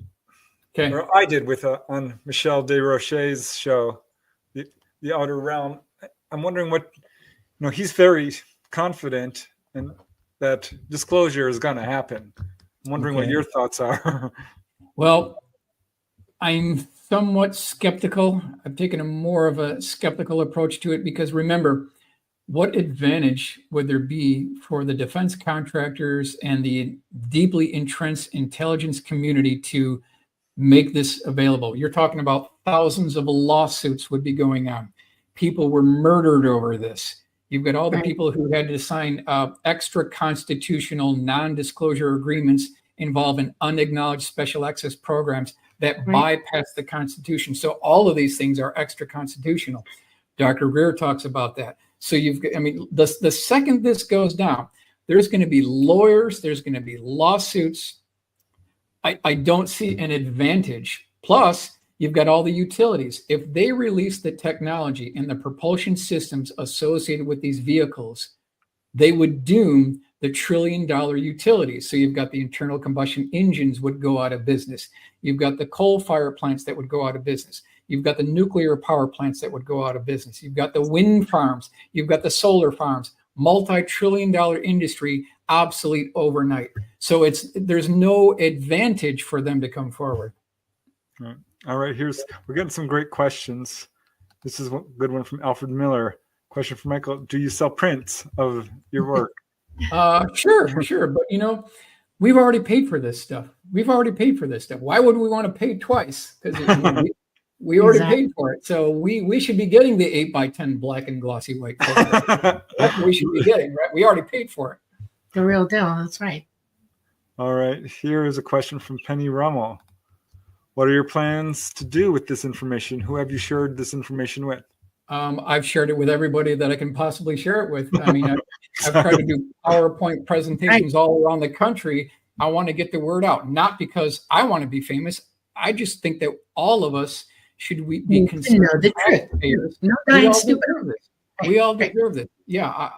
Okay. Or I did on Michelle Desrochers' show, The Outer Realm. I'm wondering what, you know, he's very confident in that disclosure is going to happen. I'm wondering what your thoughts are. Well, I'm somewhat skeptical. I've taken a more of a skeptical approach to it, because remember, what advantage would there be for the defense contractors and the deeply entrenched intelligence community to make this available? You're talking about thousands of lawsuits would be going on. People were murdered over this. You've got all the people who had to sign extra constitutional non-disclosure agreements involving unacknowledged special access programs that Right. bypass the Constitution. So all of these things are extra constitutional. Dr. Greer talks about that. So the second this goes down, there's going to be lawyers, there's going to be lawsuits. I don't see an advantage. Plus, you've got all the utilities. If they release the technology and the propulsion systems associated with these vehicles, they would doom the trillion-dollar utilities. So you've got the internal combustion engines would go out of business. You've got the coal fire plants that would go out of business. You've got the nuclear power plants that would go out of business. You've got the wind farms. You've got the solar farms. Multi-trillion-dollar industry, obsolete overnight. So there's no advantage for them to come forward. All right, we're getting some great questions. This is a good one from Alfred Miller. Question for Michael: do you sell prints of your work? Sure. But we've already paid for this stuff. Why would we want to pay twice? Because we already paid for it. So we should be getting the 8x10 black and glossy white photo. That's what we should be getting, right? We already paid for it. The real deal. That's right. All right. Here is a question from Penny Rummel. What are your plans to do with this information? Who have you shared this information with? I've shared it with everybody that I can possibly share it with. I mean, I've tried to do PowerPoint presentations all around the country. I want to get the word out, not because I want to be famous. I just think that all of us should be considered the truth. No dying stupid. We all deserve this. Yeah.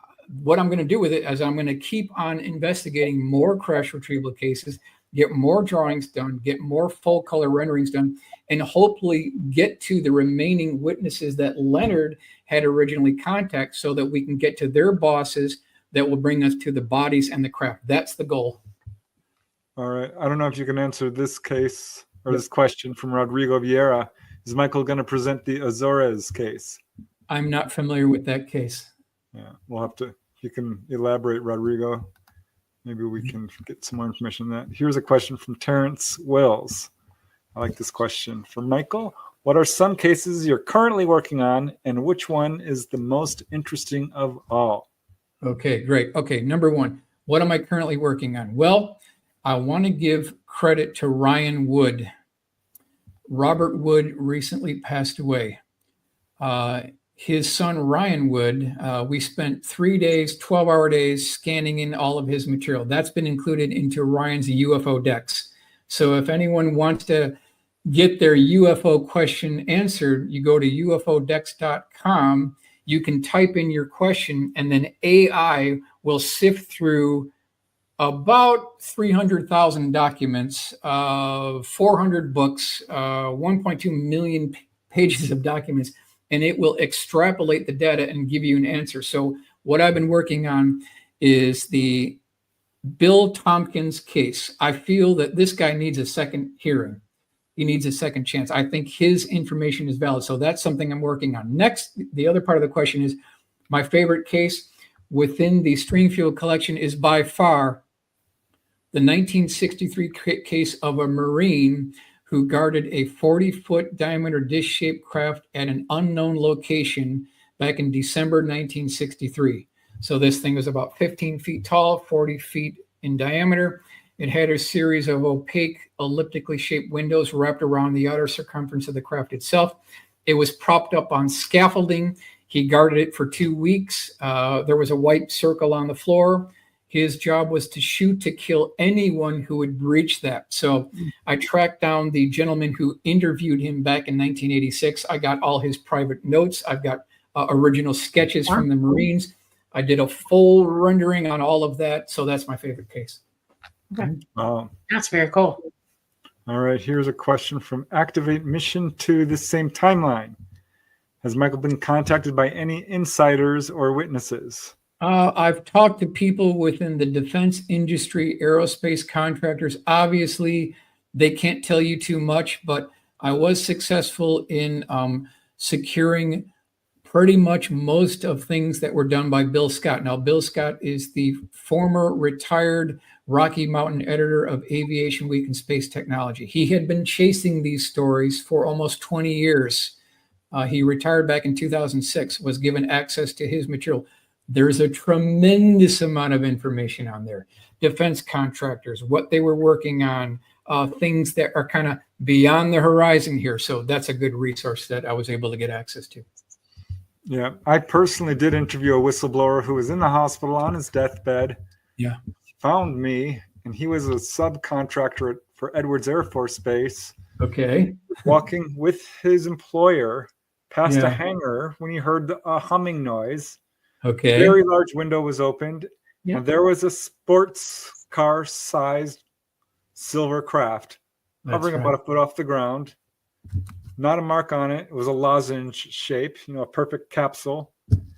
What I'm going to do with it is I'm going to keep on investigating more crash retrieval cases, get more drawings done, get more full color renderings done, and hopefully get to the remaining witnesses that Leonard had originally contacted so that we can get to their bosses that will bring us to the bodies and the craft. That's the goal. All right. I don't know if you can answer this case or this question from Rodrigo Vieira. Is Michael going to present the Azores case? I'm not familiar with that case. Yeah, we'll have to, if you can elaborate, Rodrigo, maybe we can get some more information on that. Here's a question from Terrence Wells. I like this question. For Michael, what are some cases you're currently working on, and which one is the most interesting of all? Okay, great. Okay, number one, what am I currently working on? Well, I want to give credit to Ryan Wood. Robert Wood recently passed away. His son, Ryan Wood, we spent 3 days, 12-hour days scanning in all of his material. That's been included into Ryan's UFO decks. So if anyone wants to get their UFO question answered, you go to ufodex.com. You can type in your question, and then AI will sift through about 300,000 documents, 400 books, 1.2 million pages of documents, and it will extrapolate the data and give you an answer. So what I've been working on is the Bill Tompkins case. I feel that this guy needs a second hearing. He needs a second chance. I think his information is valid. So that's something I'm working on. Next, the other part of the question is my favorite case within the Stringfield collection is by far the 1963 case of a Marine who guarded a 40-foot diameter dish-shaped craft at an unknown location back in December 1963. So this thing was about 15 feet tall, 40 feet in diameter. It had a series of opaque, elliptically shaped windows wrapped around the outer circumference of the craft itself. It was propped up on scaffolding. He guarded it for 2 weeks. There was a white circle on the floor. His job was to shoot to kill anyone who would breach that. So I tracked down the gentleman who interviewed him back in 1986. I got all his private notes. I've got original sketches from the Marines. I did a full rendering on all of that. So that's my favorite case. Okay. Wow. That's very cool. All right. Here's a question from Activate Mission to the same timeline. Has Michael been contacted by any insiders or witnesses? I've talked to people within the defense industry, aerospace contractors. Obviously, they can't tell you too much, but I was successful in securing pretty much most of things that were done by Bill Scott. Now, Bill Scott is the former retired Rocky Mountain editor of Aviation Week and Space Technology. He had been chasing these stories for almost 20 years. He retired back in 2006, was given access to his material. There's a tremendous amount of information on there. Defense contractors, what they were working on, things that are kind of beyond the horizon here. So that's a good resource that I was able to get access to. Yeah, I personally did interview a whistleblower who was in the hospital on his deathbed. Yeah. Found me, and he was a subcontractor for Edwards Air Force Base. Okay. Walking with his employer past Yeah. a hangar when he heard a humming noise. Okay. Very large window was opened, Yeah. and there was a sports car-sized silver craft hovering That's about a foot off the ground. Not a mark on it. It was a lozenge shape, a perfect capsule.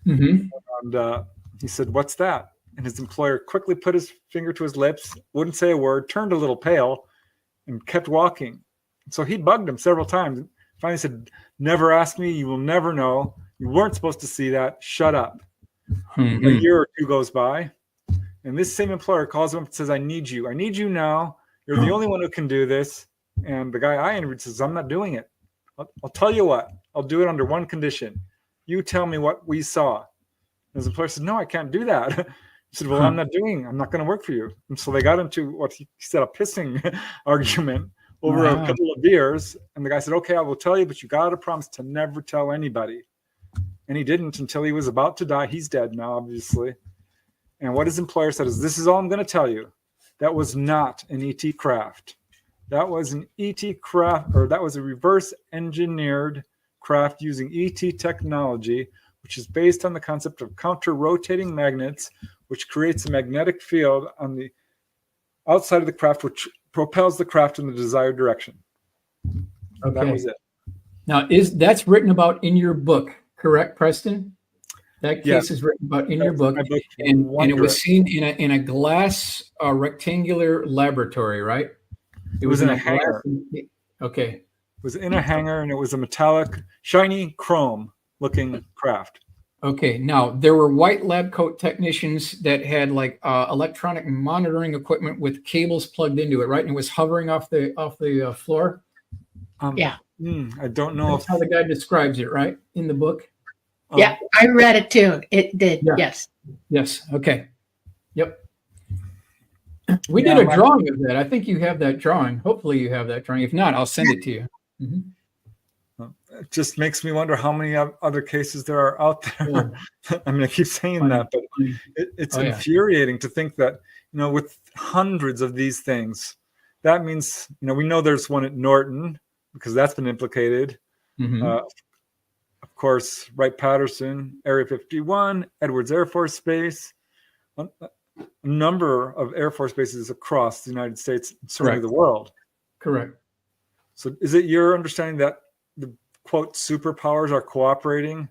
Mm-hmm. And he said, "What's that?" And his employer quickly put his finger to his lips, wouldn't say a word, turned a little pale, and kept walking. So he bugged him several times. Finally said, "Never ask me. You will never know. You weren't supposed to see that. Shut up." Mm-hmm. A year or two goes by, and this same employer calls him up and says, "I need you. I need you now. You're the only one who can do this." And the guy I interviewed says, "I'm not doing it. I'll tell you what. I'll do it under one condition. You tell me what we saw." And his employer said, "No, I can't do that." He said, "Well, I'm not going to work for you." And so they got into what he said, a pissing argument over a couple of beers. And the guy said, "Okay, I will tell you, but you got to promise to never tell anybody." And he didn't until he was about to die. He's dead now, obviously. And what his employer said is, "This is all I'm going to tell you. That was not an ET craft. That was an ET craft, or that was a reverse engineered craft using ET technology, which is based on the concept of counter-rotating magnets, which creates a magnetic field on the outside of the craft, which propels the craft in the desired direction." Okay. That was it. Now, that's written about in your book, correct, Preston? That case is written about in your book, My book, and it Wonder. was seen in a glass rectangular laboratory, right? It was in a glass- hangar. Okay. It was in a hangar, and it was a metallic, shiny chrome-looking craft. Okay. Now there were white lab coat technicians that had like electronic monitoring equipment with cables plugged into it, right? And it was hovering off the floor. Yeah. I don't know That's how the guy describes it, right, in the book. Yeah, I read it too. It did. Yeah. Yes. Yes. Okay. Yep. We did a drawing of that. I think you have that drawing. Hopefully you have that drawing. If not, I'll send it to you. Mm-hmm. It just makes me wonder how many other cases there are out there. Yeah. I mean, I keep saying that, but it's infuriating to think that, with hundreds of these things, that means, we know there's one at Norton because that's been implicated. Mm-hmm. Of course, Wright-Patterson, Area 51, Edwards Air Force Base, a number of Air Force bases across the United States, certainly the world. Correct. So is it your understanding that the quote superpowers are cooperating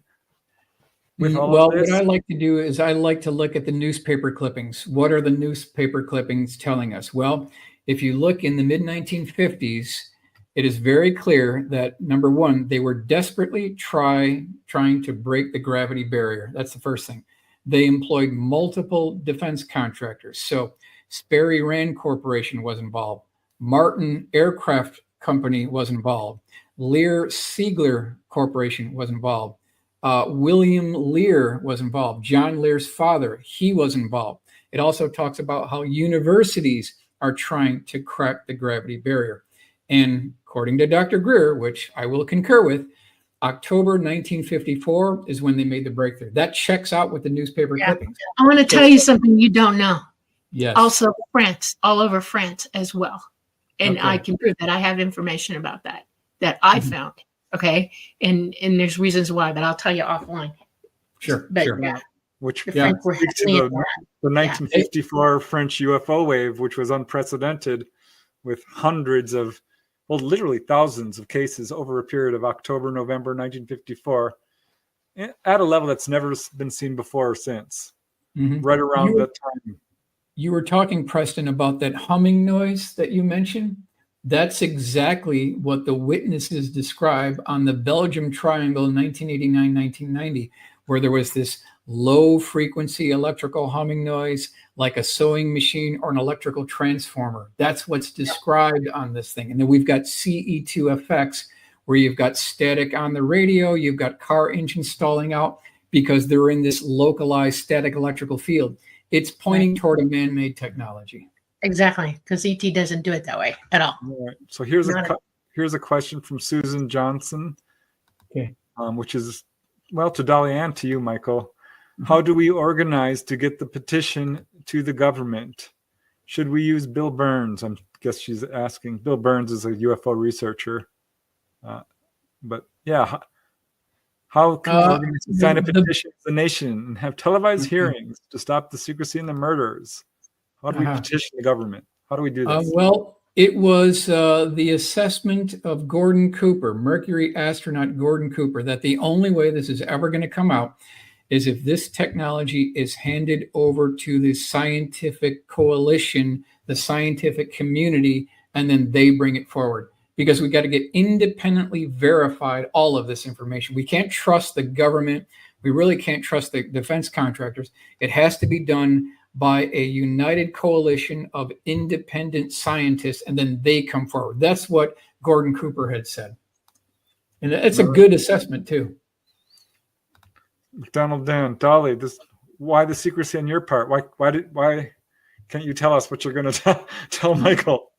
with all of this? What I like to do is I like to look at the newspaper clippings. What are the newspaper clippings telling us? Well, if you look in the mid-1950s, it is very clear that, number one, they were desperately trying to break the gravity barrier. That's the first thing. They employed multiple defense contractors. So Sperry Rand Corporation was involved. Martin Aircraft Company was involved. Lear Siegler Corporation was involved. William Lear was involved. John Lear's father, he was involved. It also talks about how universities are trying to crack the gravity barrier. And according to Dr. Greer, which I will concur with, October 1954 is when they made the breakthrough. That checks out with the newspaper clippings. I want to tell you something you don't know. Yes. Also, France, all over France as well. And Okay. I can prove that. I have information about that I found. Okay. And there's reasons why, but I'll tell you offline. Sure. But Sure. yeah, Which the French were speaks to heavily the 1954 French UFO wave, which was unprecedented, with hundreds of, well, literally thousands of cases over a period of October, November 1954, at a level that's never been seen before or since. Mhm. Right around that time. You were talking, Preston, about that humming noise that you mentioned. That's exactly what the witnesses describe on the Belgium Triangle in 1989, 1990, where there was this low frequency electrical humming noise like a sewing machine or an electrical transformer. That's what's described on this thing. And then we've got CE2 effects where you've got static on the radio, you've got car engines stalling out because they're in this localized static electrical field. It's pointing toward a man-made technology. Exactly, because ET doesn't do it that way at all. All right. So here's Not here's a question from Susan Johnson, Okay. which is, well, to Dolly and to you, Michael. How do we organize to get the petition to the government? Should we use Bill Burns? I guess she's asking. Bill Burns is a UFO researcher. But yeah, how can we organize to sign a petition as a nation and have televised hearings to stop the secrecy and the murders? How do we petition the government? How do we do this? Well, it was the assessment of Gordon Cooper, Mercury astronaut Gordon Cooper, that the only way this is ever going to come out is if this technology is handed over to the scientific coalition, the scientific community, and then they bring it forward. Because we got to get independently verified all of this information. We can't trust the government. We really can't trust the defense contractors. It has to be done by a united coalition of independent scientists, and then they come forward. That's what Gordon Cooper had said. And it's a good assessment too. McDonald Dan, Dolly, why the secrecy on your part? Why can't you tell us what you're going to tell Michael?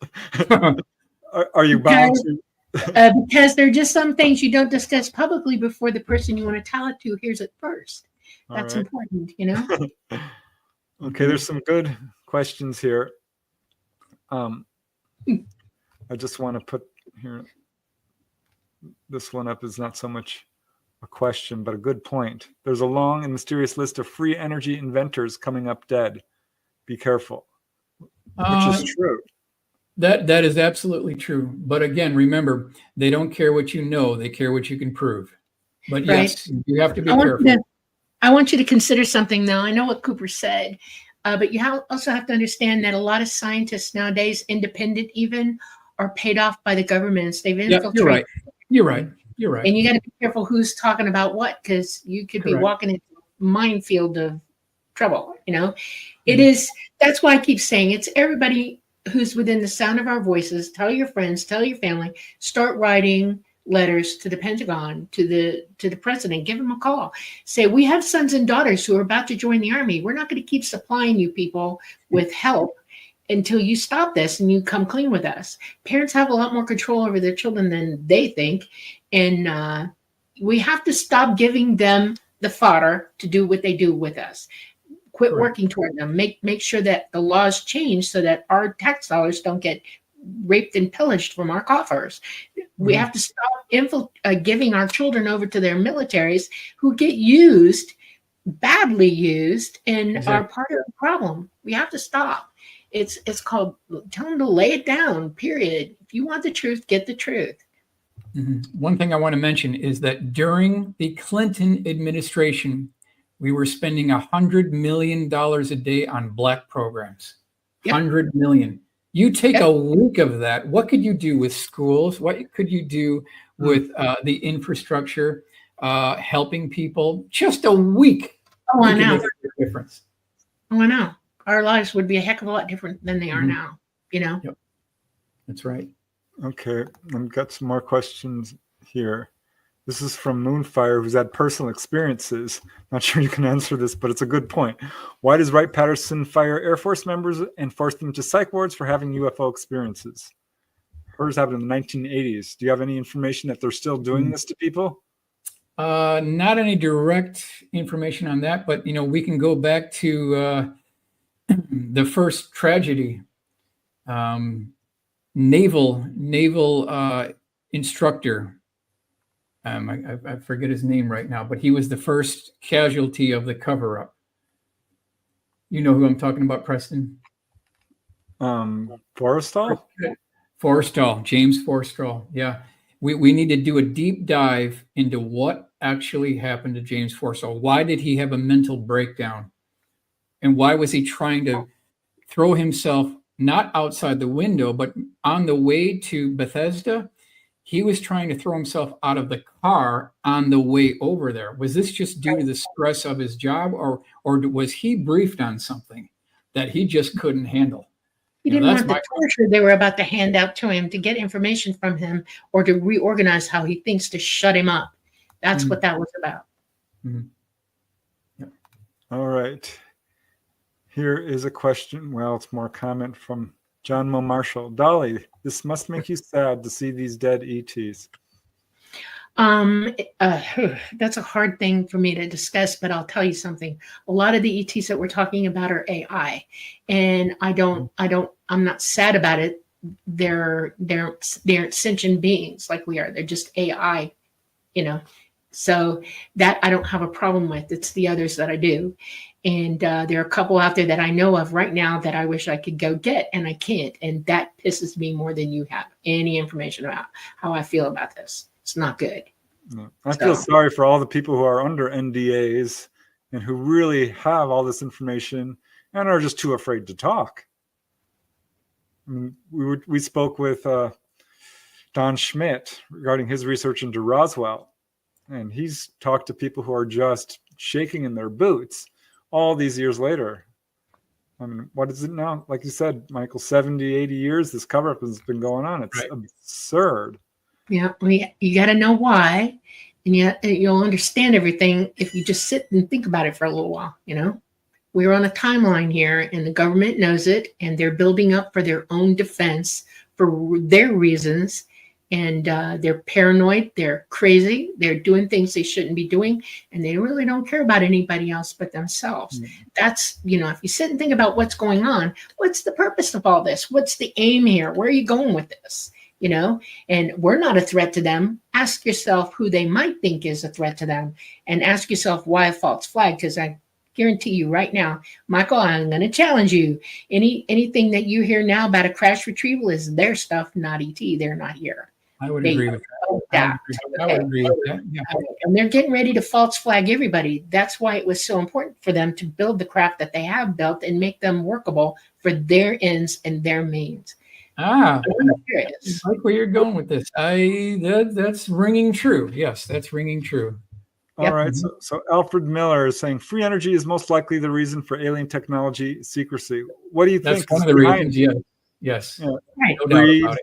Are you bound to? Because there are just some things you don't discuss publicly before the person you want to tell it to hears it first. That's right. important, you know? Okay, there's some good questions here. I just want to put here, this one up is not so much a question, but a good point. There's a long and mysterious list of free energy inventors coming up dead. Be careful. Which is true. That is absolutely true. But again, remember, they don't care what you know. They care what you can prove. But yes, you have to be careful. I want you to consider something now. I know what Cooper said, but you also have to understand that a lot of scientists nowadays, independent even, are paid off by the governments. They've infiltrated. You're right. And you got to be careful who's talking about what, because you could be walking into a minefield of trouble. You know, it is. That's why I keep saying it's everybody who's within the sound of our voices. Tell your friends, tell your family, start writing letters to the Pentagon, to the president, give him a call. Say, we have sons and daughters who are about to join the Army. We're not going to keep supplying you people with help until you stop this and you come clean with us. Parents have a lot more control over their children than they think. And we have to stop giving them the fodder to do what they do with us. Quit working toward them. Make sure that the laws change so that our tax dollars don't get raped and pillaged from our coffers. We have to stop giving our children over to their militaries who get used, badly used, and are part of the problem. We have to stop. It's called, tell them to lay it down, period. If you want the truth, get the truth. One thing I want to mention is that during the Clinton administration, we were spending $100 million a day on black programs. $100 million. You take a week of that. What could you do with schools? What could you do with the infrastructure, helping people? Just a week. Oh, I know. Make a difference. Oh, I know. Our lives would be a heck of a lot different than they are now. You know. Yep. That's right. Okay, I've got some more questions here. This is from Moonfire, who's had personal experiences. Not sure you can answer this, but it's a good point. Why does Wright-Patterson fire Air Force members and force them to psych wards for having UFO experiences? Hers happened in the 1980s. Do you have any information that they're still doing this to people? Not any direct information on that, but we can go back to the first tragedy. Naval instructor. I forget his name right now, but he was the first casualty of the cover-up. You know who I'm talking about, Preston? Forrestal? Forrestal, James Forrestal. Yeah. We need to do a deep dive into what actually happened to James Forrestal. Why did he have a mental breakdown? And why was he trying to throw himself not outside the window, but on the way to Bethesda? He was trying to throw himself out of the car on the way over there. Was this just due to the stress of his job, or was he briefed on something that he just couldn't handle? He didn't want the torture they were about to hand out to him to get information from him or to reorganize how he thinks to shut him up. That's what that was about. All right. Here is a question. Well, it's more a comment from John Mo Marshall. Dolly, this must make you sad to see these dead ETs. That's a hard thing for me to discuss, but I'll tell you something. A lot of the ETs that we're talking about are AI, and I'm not sad about it. They're sentient beings like we are. They're just AI, you know. So that I don't have a problem with. It's the others that I do. And there are a couple out there that I know of right now that I wish I could go get, and I can't. And that pisses me more than you have any information about how I feel about this. It's not good. No. I feel sorry for all the people who are under NDAs and who really have all this information and are just too afraid to talk. I mean, we spoke with Don Schmidt regarding his research into Roswell, and he's talked to people who are just shaking in their boots all these years later. I mean, what is it now? Like you said, Michael, 70, 80 years, this cover-up has been going on. It's absurd. Yeah, you got to know why, and yet you'll understand everything if you just sit and think about it for a little while. You know, we're on a timeline here, and the government knows it, and they're building up for their own defense for their reasons, and they're paranoid, they're crazy, they're doing things they shouldn't be doing, and they really don't care about anybody else but themselves. Mm-hmm. That's, you know, if you sit and think about what's going on, what's the purpose of all this? What's the aim here? Where are you going with this? You know, and we're not a threat to them. Ask yourself who they might think is a threat to them, and ask yourself why a false flag. Because I guarantee you right now, Michael, I'm going to challenge you. Anything that you hear now about a crash retrieval is their stuff, not ET. They're not here. I would agree with that. I would agree with that. Yeah. And they're getting ready to false flag everybody. That's why it was so important for them to build the craft that they have built and make them workable for their ends and their means. I like where you're going with this. That's ringing true. Yes, that's ringing true. All right. So Alfred Miller is saying free energy is most likely the reason for alien technology secrecy. What do you think? That's one of the reasons. Yes. Yeah. Right. No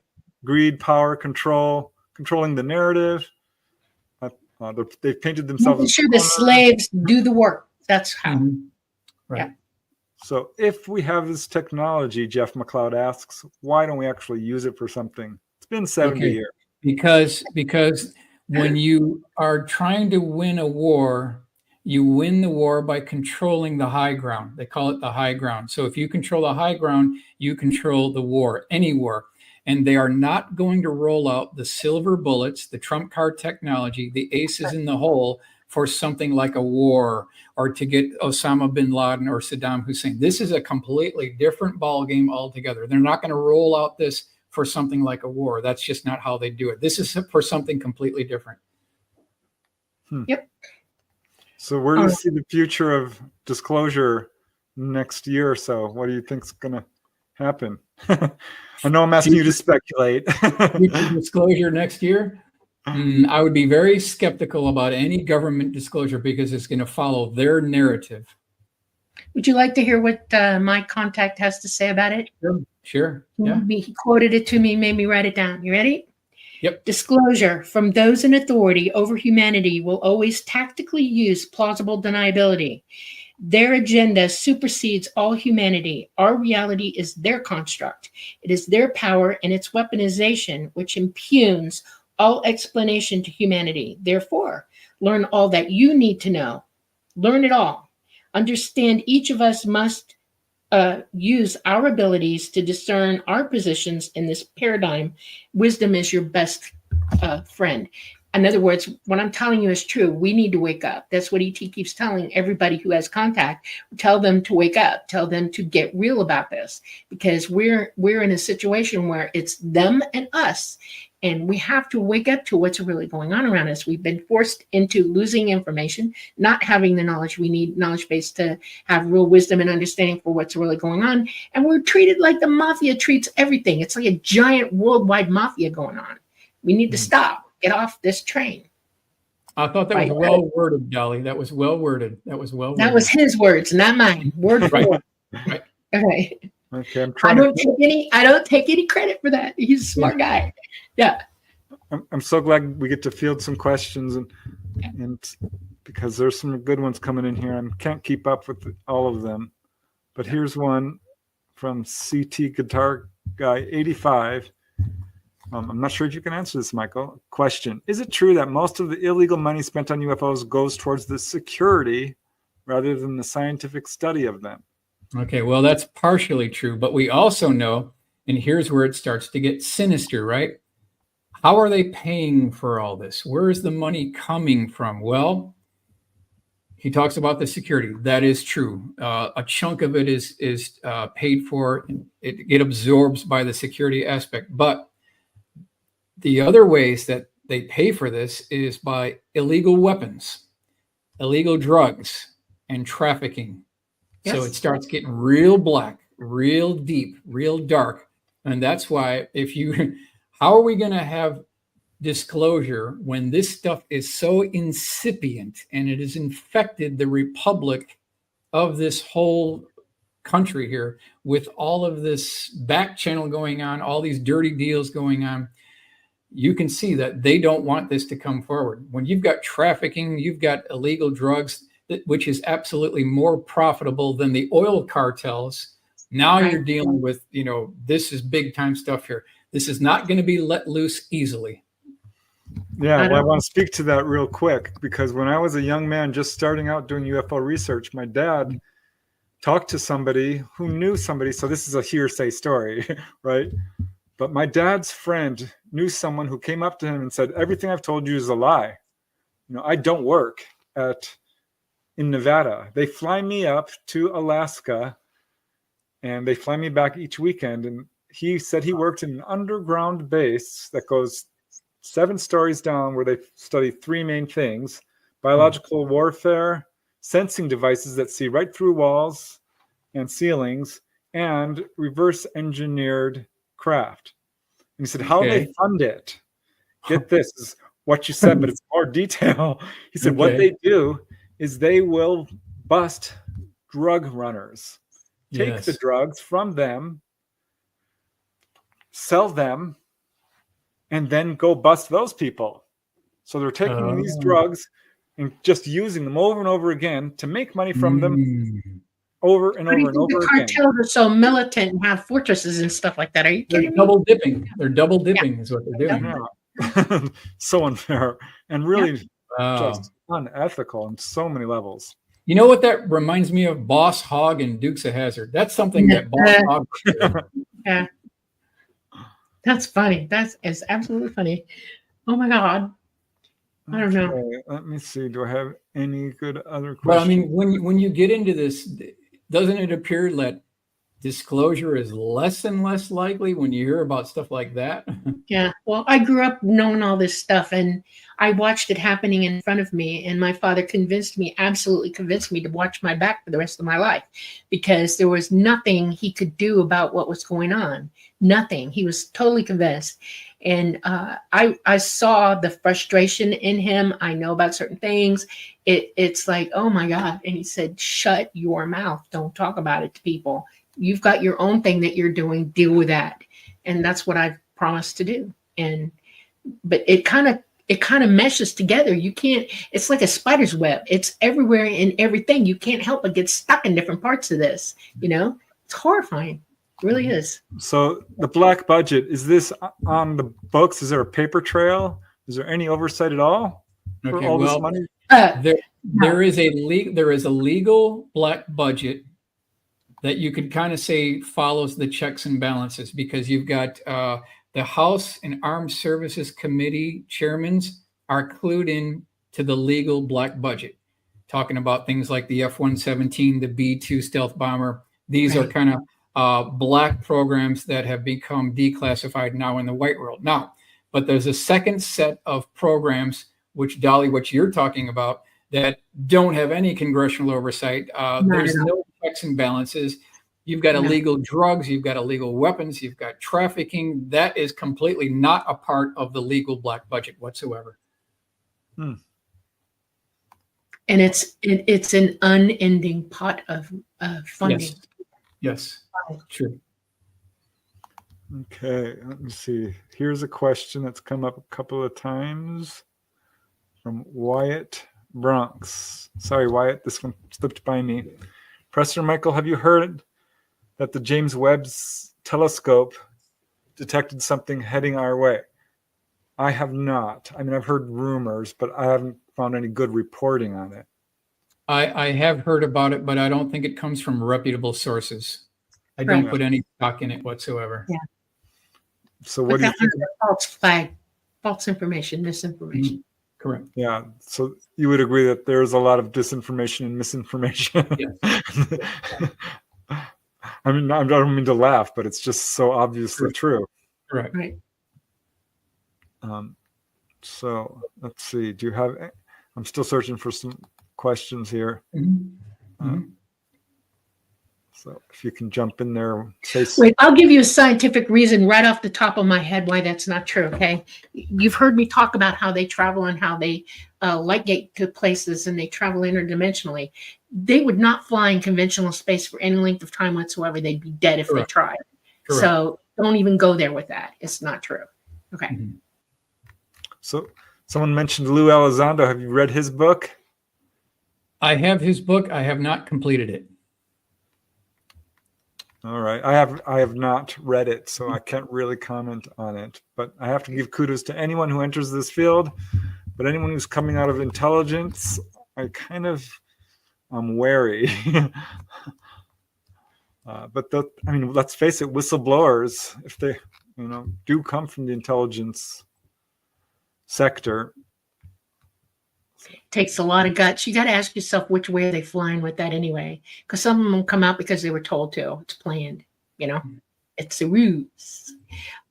greed, power, controlling the narrative. They've painted themselves. Making sure the slaves do the work. That's how. Mm-hmm. Right. Yeah. So if we have this technology, Jeff McLeod asks, why don't we actually use it for something? It's been 70 years. Because when you are trying to win a war, you win the war by controlling the high ground. They call it the high ground. So if you control the high ground, you control the war, any war. And they are not going to roll out the silver bullets, the trump card technology, the aces in the hole for something like a war or to get Osama bin Laden or Saddam Hussein. This is a completely different ballgame altogether. They're not going to roll out this for something like a war. That's just not how they do it. This is for something completely different. Yep. So where do you see the future of disclosure next year or so? What do you think is going to happen? I know I'm asking you to speculate. Disclosure next year? I would be very skeptical about any government disclosure because it's going to follow their narrative. Would you like to hear what my contact has to say about it? Sure. Yeah. He quoted it to me, made me write it down. You ready? Yep. Disclosure from those in authority over humanity will always tactically use plausible deniability. Their agenda supersedes all humanity. Our reality is their construct. It is their power and its weaponization which impugns all explanation to humanity. Therefore, learn all that you need to know. Learn it all. Understand each of us must use our abilities to discern our positions in this paradigm. Wisdom is your best friend. In other words, what I'm telling you is true. We need to wake up. That's what ET keeps telling everybody who has contact. Tell them to wake up. Tell them to get real about this because we're in a situation where it's them and us. And we have to wake up to what's really going on around us. We've been forced into losing information, not having the knowledge we need, knowledge base to have real wisdom and understanding for what's really going on. And we're treated like the mafia treats everything. It's like a giant worldwide mafia going on. We need to stop. Get off this train. I thought that was well worded, Dolly. That was well worded. That was his words, not mine. Word for word. Right. Okay. Okay. I don't take any credit for that. He's a smart guy. Yeah. I'm so glad we get to field some questions and because there's some good ones coming in here. I can't keep up with all of them. But here's one from CT Guitar Guy 85. I'm not sure if you can answer this, Michael. Question: is it true that most of the illegal money spent on UFOs goes towards the security rather than the scientific study of them? Okay, well, that's partially true, but we also know, and here's where it starts to get sinister, right? How are they paying for all this? Where is the money coming from? Well, he talks about the security. That is true. A chunk of it is paid for. It absorbs by the security aspect. But the other ways that they pay for this is by illegal weapons, illegal drugs, and trafficking. Yes. So it starts getting real black, real deep, real dark. And that's why how are we going to have disclosure when this stuff is so incipient and it has infected the republic of this whole country here with all of this back channel going on, all these dirty deals going on? You can see that they don't want this to come forward. When you've got trafficking, you've got illegal drugs, which is absolutely more profitable than the oil cartels. Now Right. you're dealing with, this is big time stuff here. This is not going to be let loose easily. Yeah, well, I want to speak to that real quick, because when I was a young man just starting out doing UFO research, my dad talked to somebody who knew somebody. So this is a hearsay story, right? But my dad's friend knew someone who came up to him and said, everything I've told you is a lie. I don't work in Nevada. They fly me up to Alaska and they fly me back each weekend. And he said he worked in an underground base that goes 7 stories down, where they study 3 main things: biological warfare, sensing devices that see right through walls and ceilings, and reverse engineered craft. And he said, how they fund it, get this, is what you said, but it's more detail. He said, what they do is they will bust drug runners, take the drugs from them, sell them, and then go bust those people. So they're taking these drugs and just using them over and over again to make money from them over and over and over again. The cartels are so militant and have fortresses and stuff like that. Are you kidding me? Double dipping. They're double dipping is what they're doing. Yeah. So unfair and really just unethical on so many levels. You know what that reminds me of? Boss Hogg and Dukes of Hazzard. That's something that Boss Hogg did. Yeah. That's funny. That is absolutely funny. Oh my God. I don't know. Okay, let me see. Do I have any good other questions? Well, I mean, when you get into this, doesn't it appear that disclosure is less and less likely when you hear about stuff like that? Yeah. Well, I grew up knowing all this stuff, and I watched it happening in front of me. And my father absolutely convinced me to watch my back for the rest of my life, because there was nothing he could do about what was going on. Nothing. He was totally convinced. And I saw the frustration in him. I know about certain things. It's like, oh my God. And he said, shut your mouth. Don't talk about it to people. You've got your own thing that you're doing. Deal with that. And that's what I've promised to do. But it kind of meshes together. You can't, it's like a spider's web. It's everywhere in everything. You can't help but get stuck in different parts of this. It's horrifying. It really is. So the black budget, is this on the books? Is there a paper trail? Is there any oversight at all for all this money? There is a legal black budget that you could kind of say follows the checks and balances, because you've got the House and Armed Services Committee chairmans are clued in to the legal black budget, talking about things like the F-117, the B-2 stealth bomber. These are kind of black programs that have become declassified now in the white world. Now, but there's a second set of programs, which, Dolly, what you're talking about, that don't have any congressional oversight. There's no checks and balances. You've got illegal drugs, you've got illegal weapons, you've got trafficking. That is completely not a part of the legal black budget whatsoever. And it's an unending pot of funding. Yes. True. Okay, let me see. Here's a question that's come up a couple of times from Wyatt Bronx. Sorry, Wyatt, this one slipped by me. Professor Michael, have you heard that the James Webb's telescope detected something heading our way? I have not. I mean, I've heard rumors, but I haven't found any good reporting on it. I have heard about it, but I don't think it comes from reputable sources. I don't Right. put any stock in it whatsoever. Yeah. So what Put do you that think? under false flag, false information, misinformation. Correct. Yeah. So you would agree that there's a lot of disinformation and misinformation. Yes. I mean, I don't mean to laugh, but it's just so obviously true. Correct. Right. So let's see. Do you have? I'm still searching for some questions here. So if you can jump in there, say. Wait, I'll give you a scientific reason right off the top of my head why that's not true. Okay, you've heard me talk about how they travel and how they light gate to places and they travel interdimensionally. They would not fly in conventional space for any length of time whatsoever. They'd be dead if Correct. they tried. Correct. So don't even go there with that. It's not true. Okay. Mhm. So someone mentioned Lou Elizondo. Have you read his book? I have his book. I have not completed it. All right. I have not read it, so I can't really comment on it. But I have to give kudos to anyone who enters this field. But anyone who's coming out of intelligence, I kind of am wary. But I mean, let's face it, whistleblowers, if they, do come from the intelligence sector. Takes a lot of guts. You got to ask yourself which way are they flying with that anyway, because some of them come out because they were told to. It's planned, it's a ruse.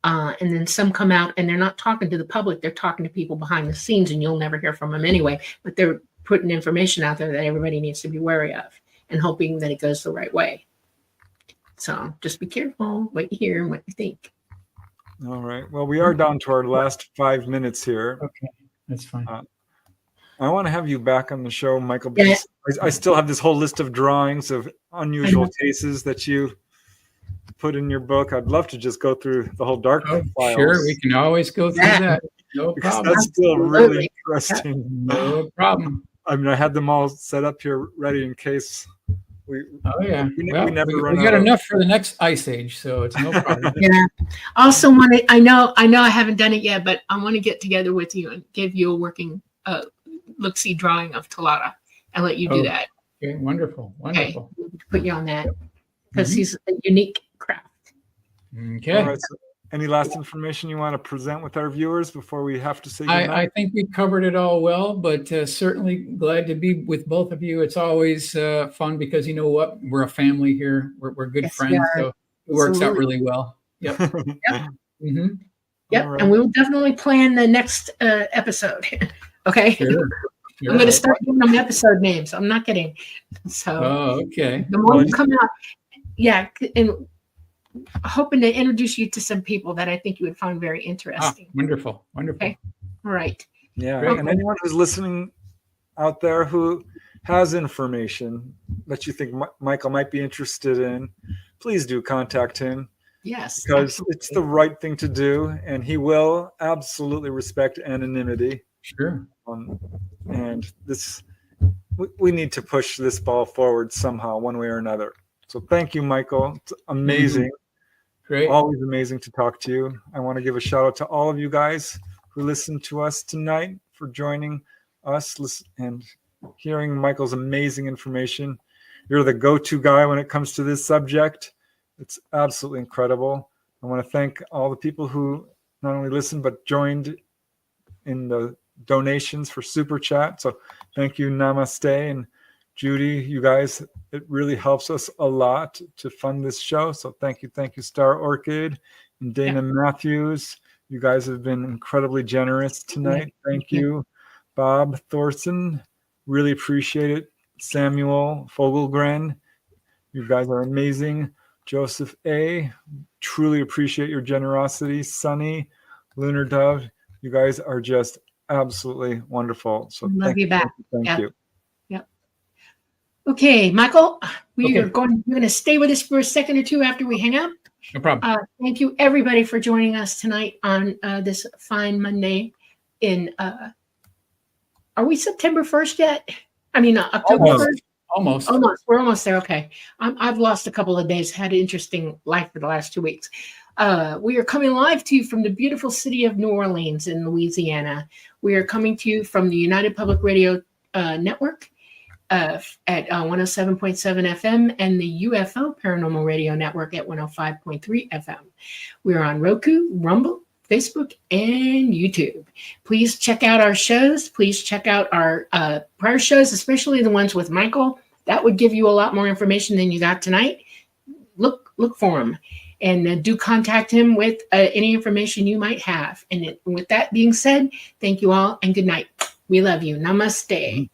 And then some come out and they're not talking to the public. They're talking to people behind the scenes, and you'll never hear from them anyway. But they're putting information out there that everybody needs to be wary of and hoping that it goes the right way. So just be careful what you hear and what you think. All right. Well, we are down to our last 5 minutes here. Okay, that's fine. I want to have you back on the show, Michael, because I still have this whole list of drawings of unusual cases that you put in your book. I'd love to just go through the whole dark files. Sure, we can always go through that. No Because problem. that's still really interesting. No problem. I mean, I had them all set up here ready in case we. Oh yeah. We Well, never we run got out of- enough for the next ice age, so it's no problem. Yeah. Also want to, I know I haven't done it yet, but I want to get together with you and give you a working look-see drawing of Talata and let you do that. Okay, wonderful, wonderful. Okay. Put you on that because he's a unique craft. Okay. All right, so any last information you want to present with our viewers before we have to say goodnight? I think we covered it all well, but certainly glad to be with both of you. It's always fun because you know what? We're a family here. We're good Yes, we friends, are. so it works out Absolutely. really well. Yep. Yep. hmm Yep. All right. And we'll definitely plan the next episode. Okay. Sure. I'm going to start giving them episode names. I'm not kidding. So Oh, okay. the more you come out, and hoping to introduce you to some people that I think you would find very interesting. Wonderful, wonderful. Okay. All right. Yeah, Great. and anyone who's listening out there who has information that you think Michael might be interested in, please do contact him Yes. because it's the right thing to do, and he will absolutely respect anonymity. Sure. And we need to push this ball forward somehow, one way or another. So thank you, Michael. It's amazing. Great. Always amazing to talk to you. I want to give a shout out to all of you guys who listened to us tonight for joining us and hearing Michael's amazing information. You're the go-to guy when it comes to this subject. It's absolutely incredible. I want to thank all the people who not only listened, but joined in the donations for Super Chat. So thank you, Namaste, and Judy, you guys, it really helps us a lot to fund this show. So thank you, Star Orchid and Dana Matthews. You guys have been incredibly generous tonight. Thank you, Bob Thorson. Really appreciate it. Samuel Fogelgren, you guys are amazing. Joseph A, truly appreciate your generosity. Sunny, Lunar Dove, you guys are just absolutely wonderful. So Love you back. Thank you. Okay, Michael, Okay. you're going to stay with us for a second or two after we hang up. No problem. Thank you, everybody, for joining us tonight on this fine Monday in Are we September 1st yet? I mean, October Almost. 1st? Almost. Almost. We're almost there. Okay. I've lost a couple of days, had an interesting life for the last 2 weeks. We are coming live to you from the beautiful city of New Orleans in Louisiana. We are coming to you from the United Public Radio Network at 107.7 FM and the UFO Paranormal Radio Network at 105.3 FM. We're on Roku, Rumble, Facebook, and YouTube. Please check out our shows. Please check out our prior shows, especially the ones with Michael. That would give you a lot more information than you got tonight. Look for them, and do contact him with any information you might have. And with that being said, thank you all and good night. We love you. Namaste.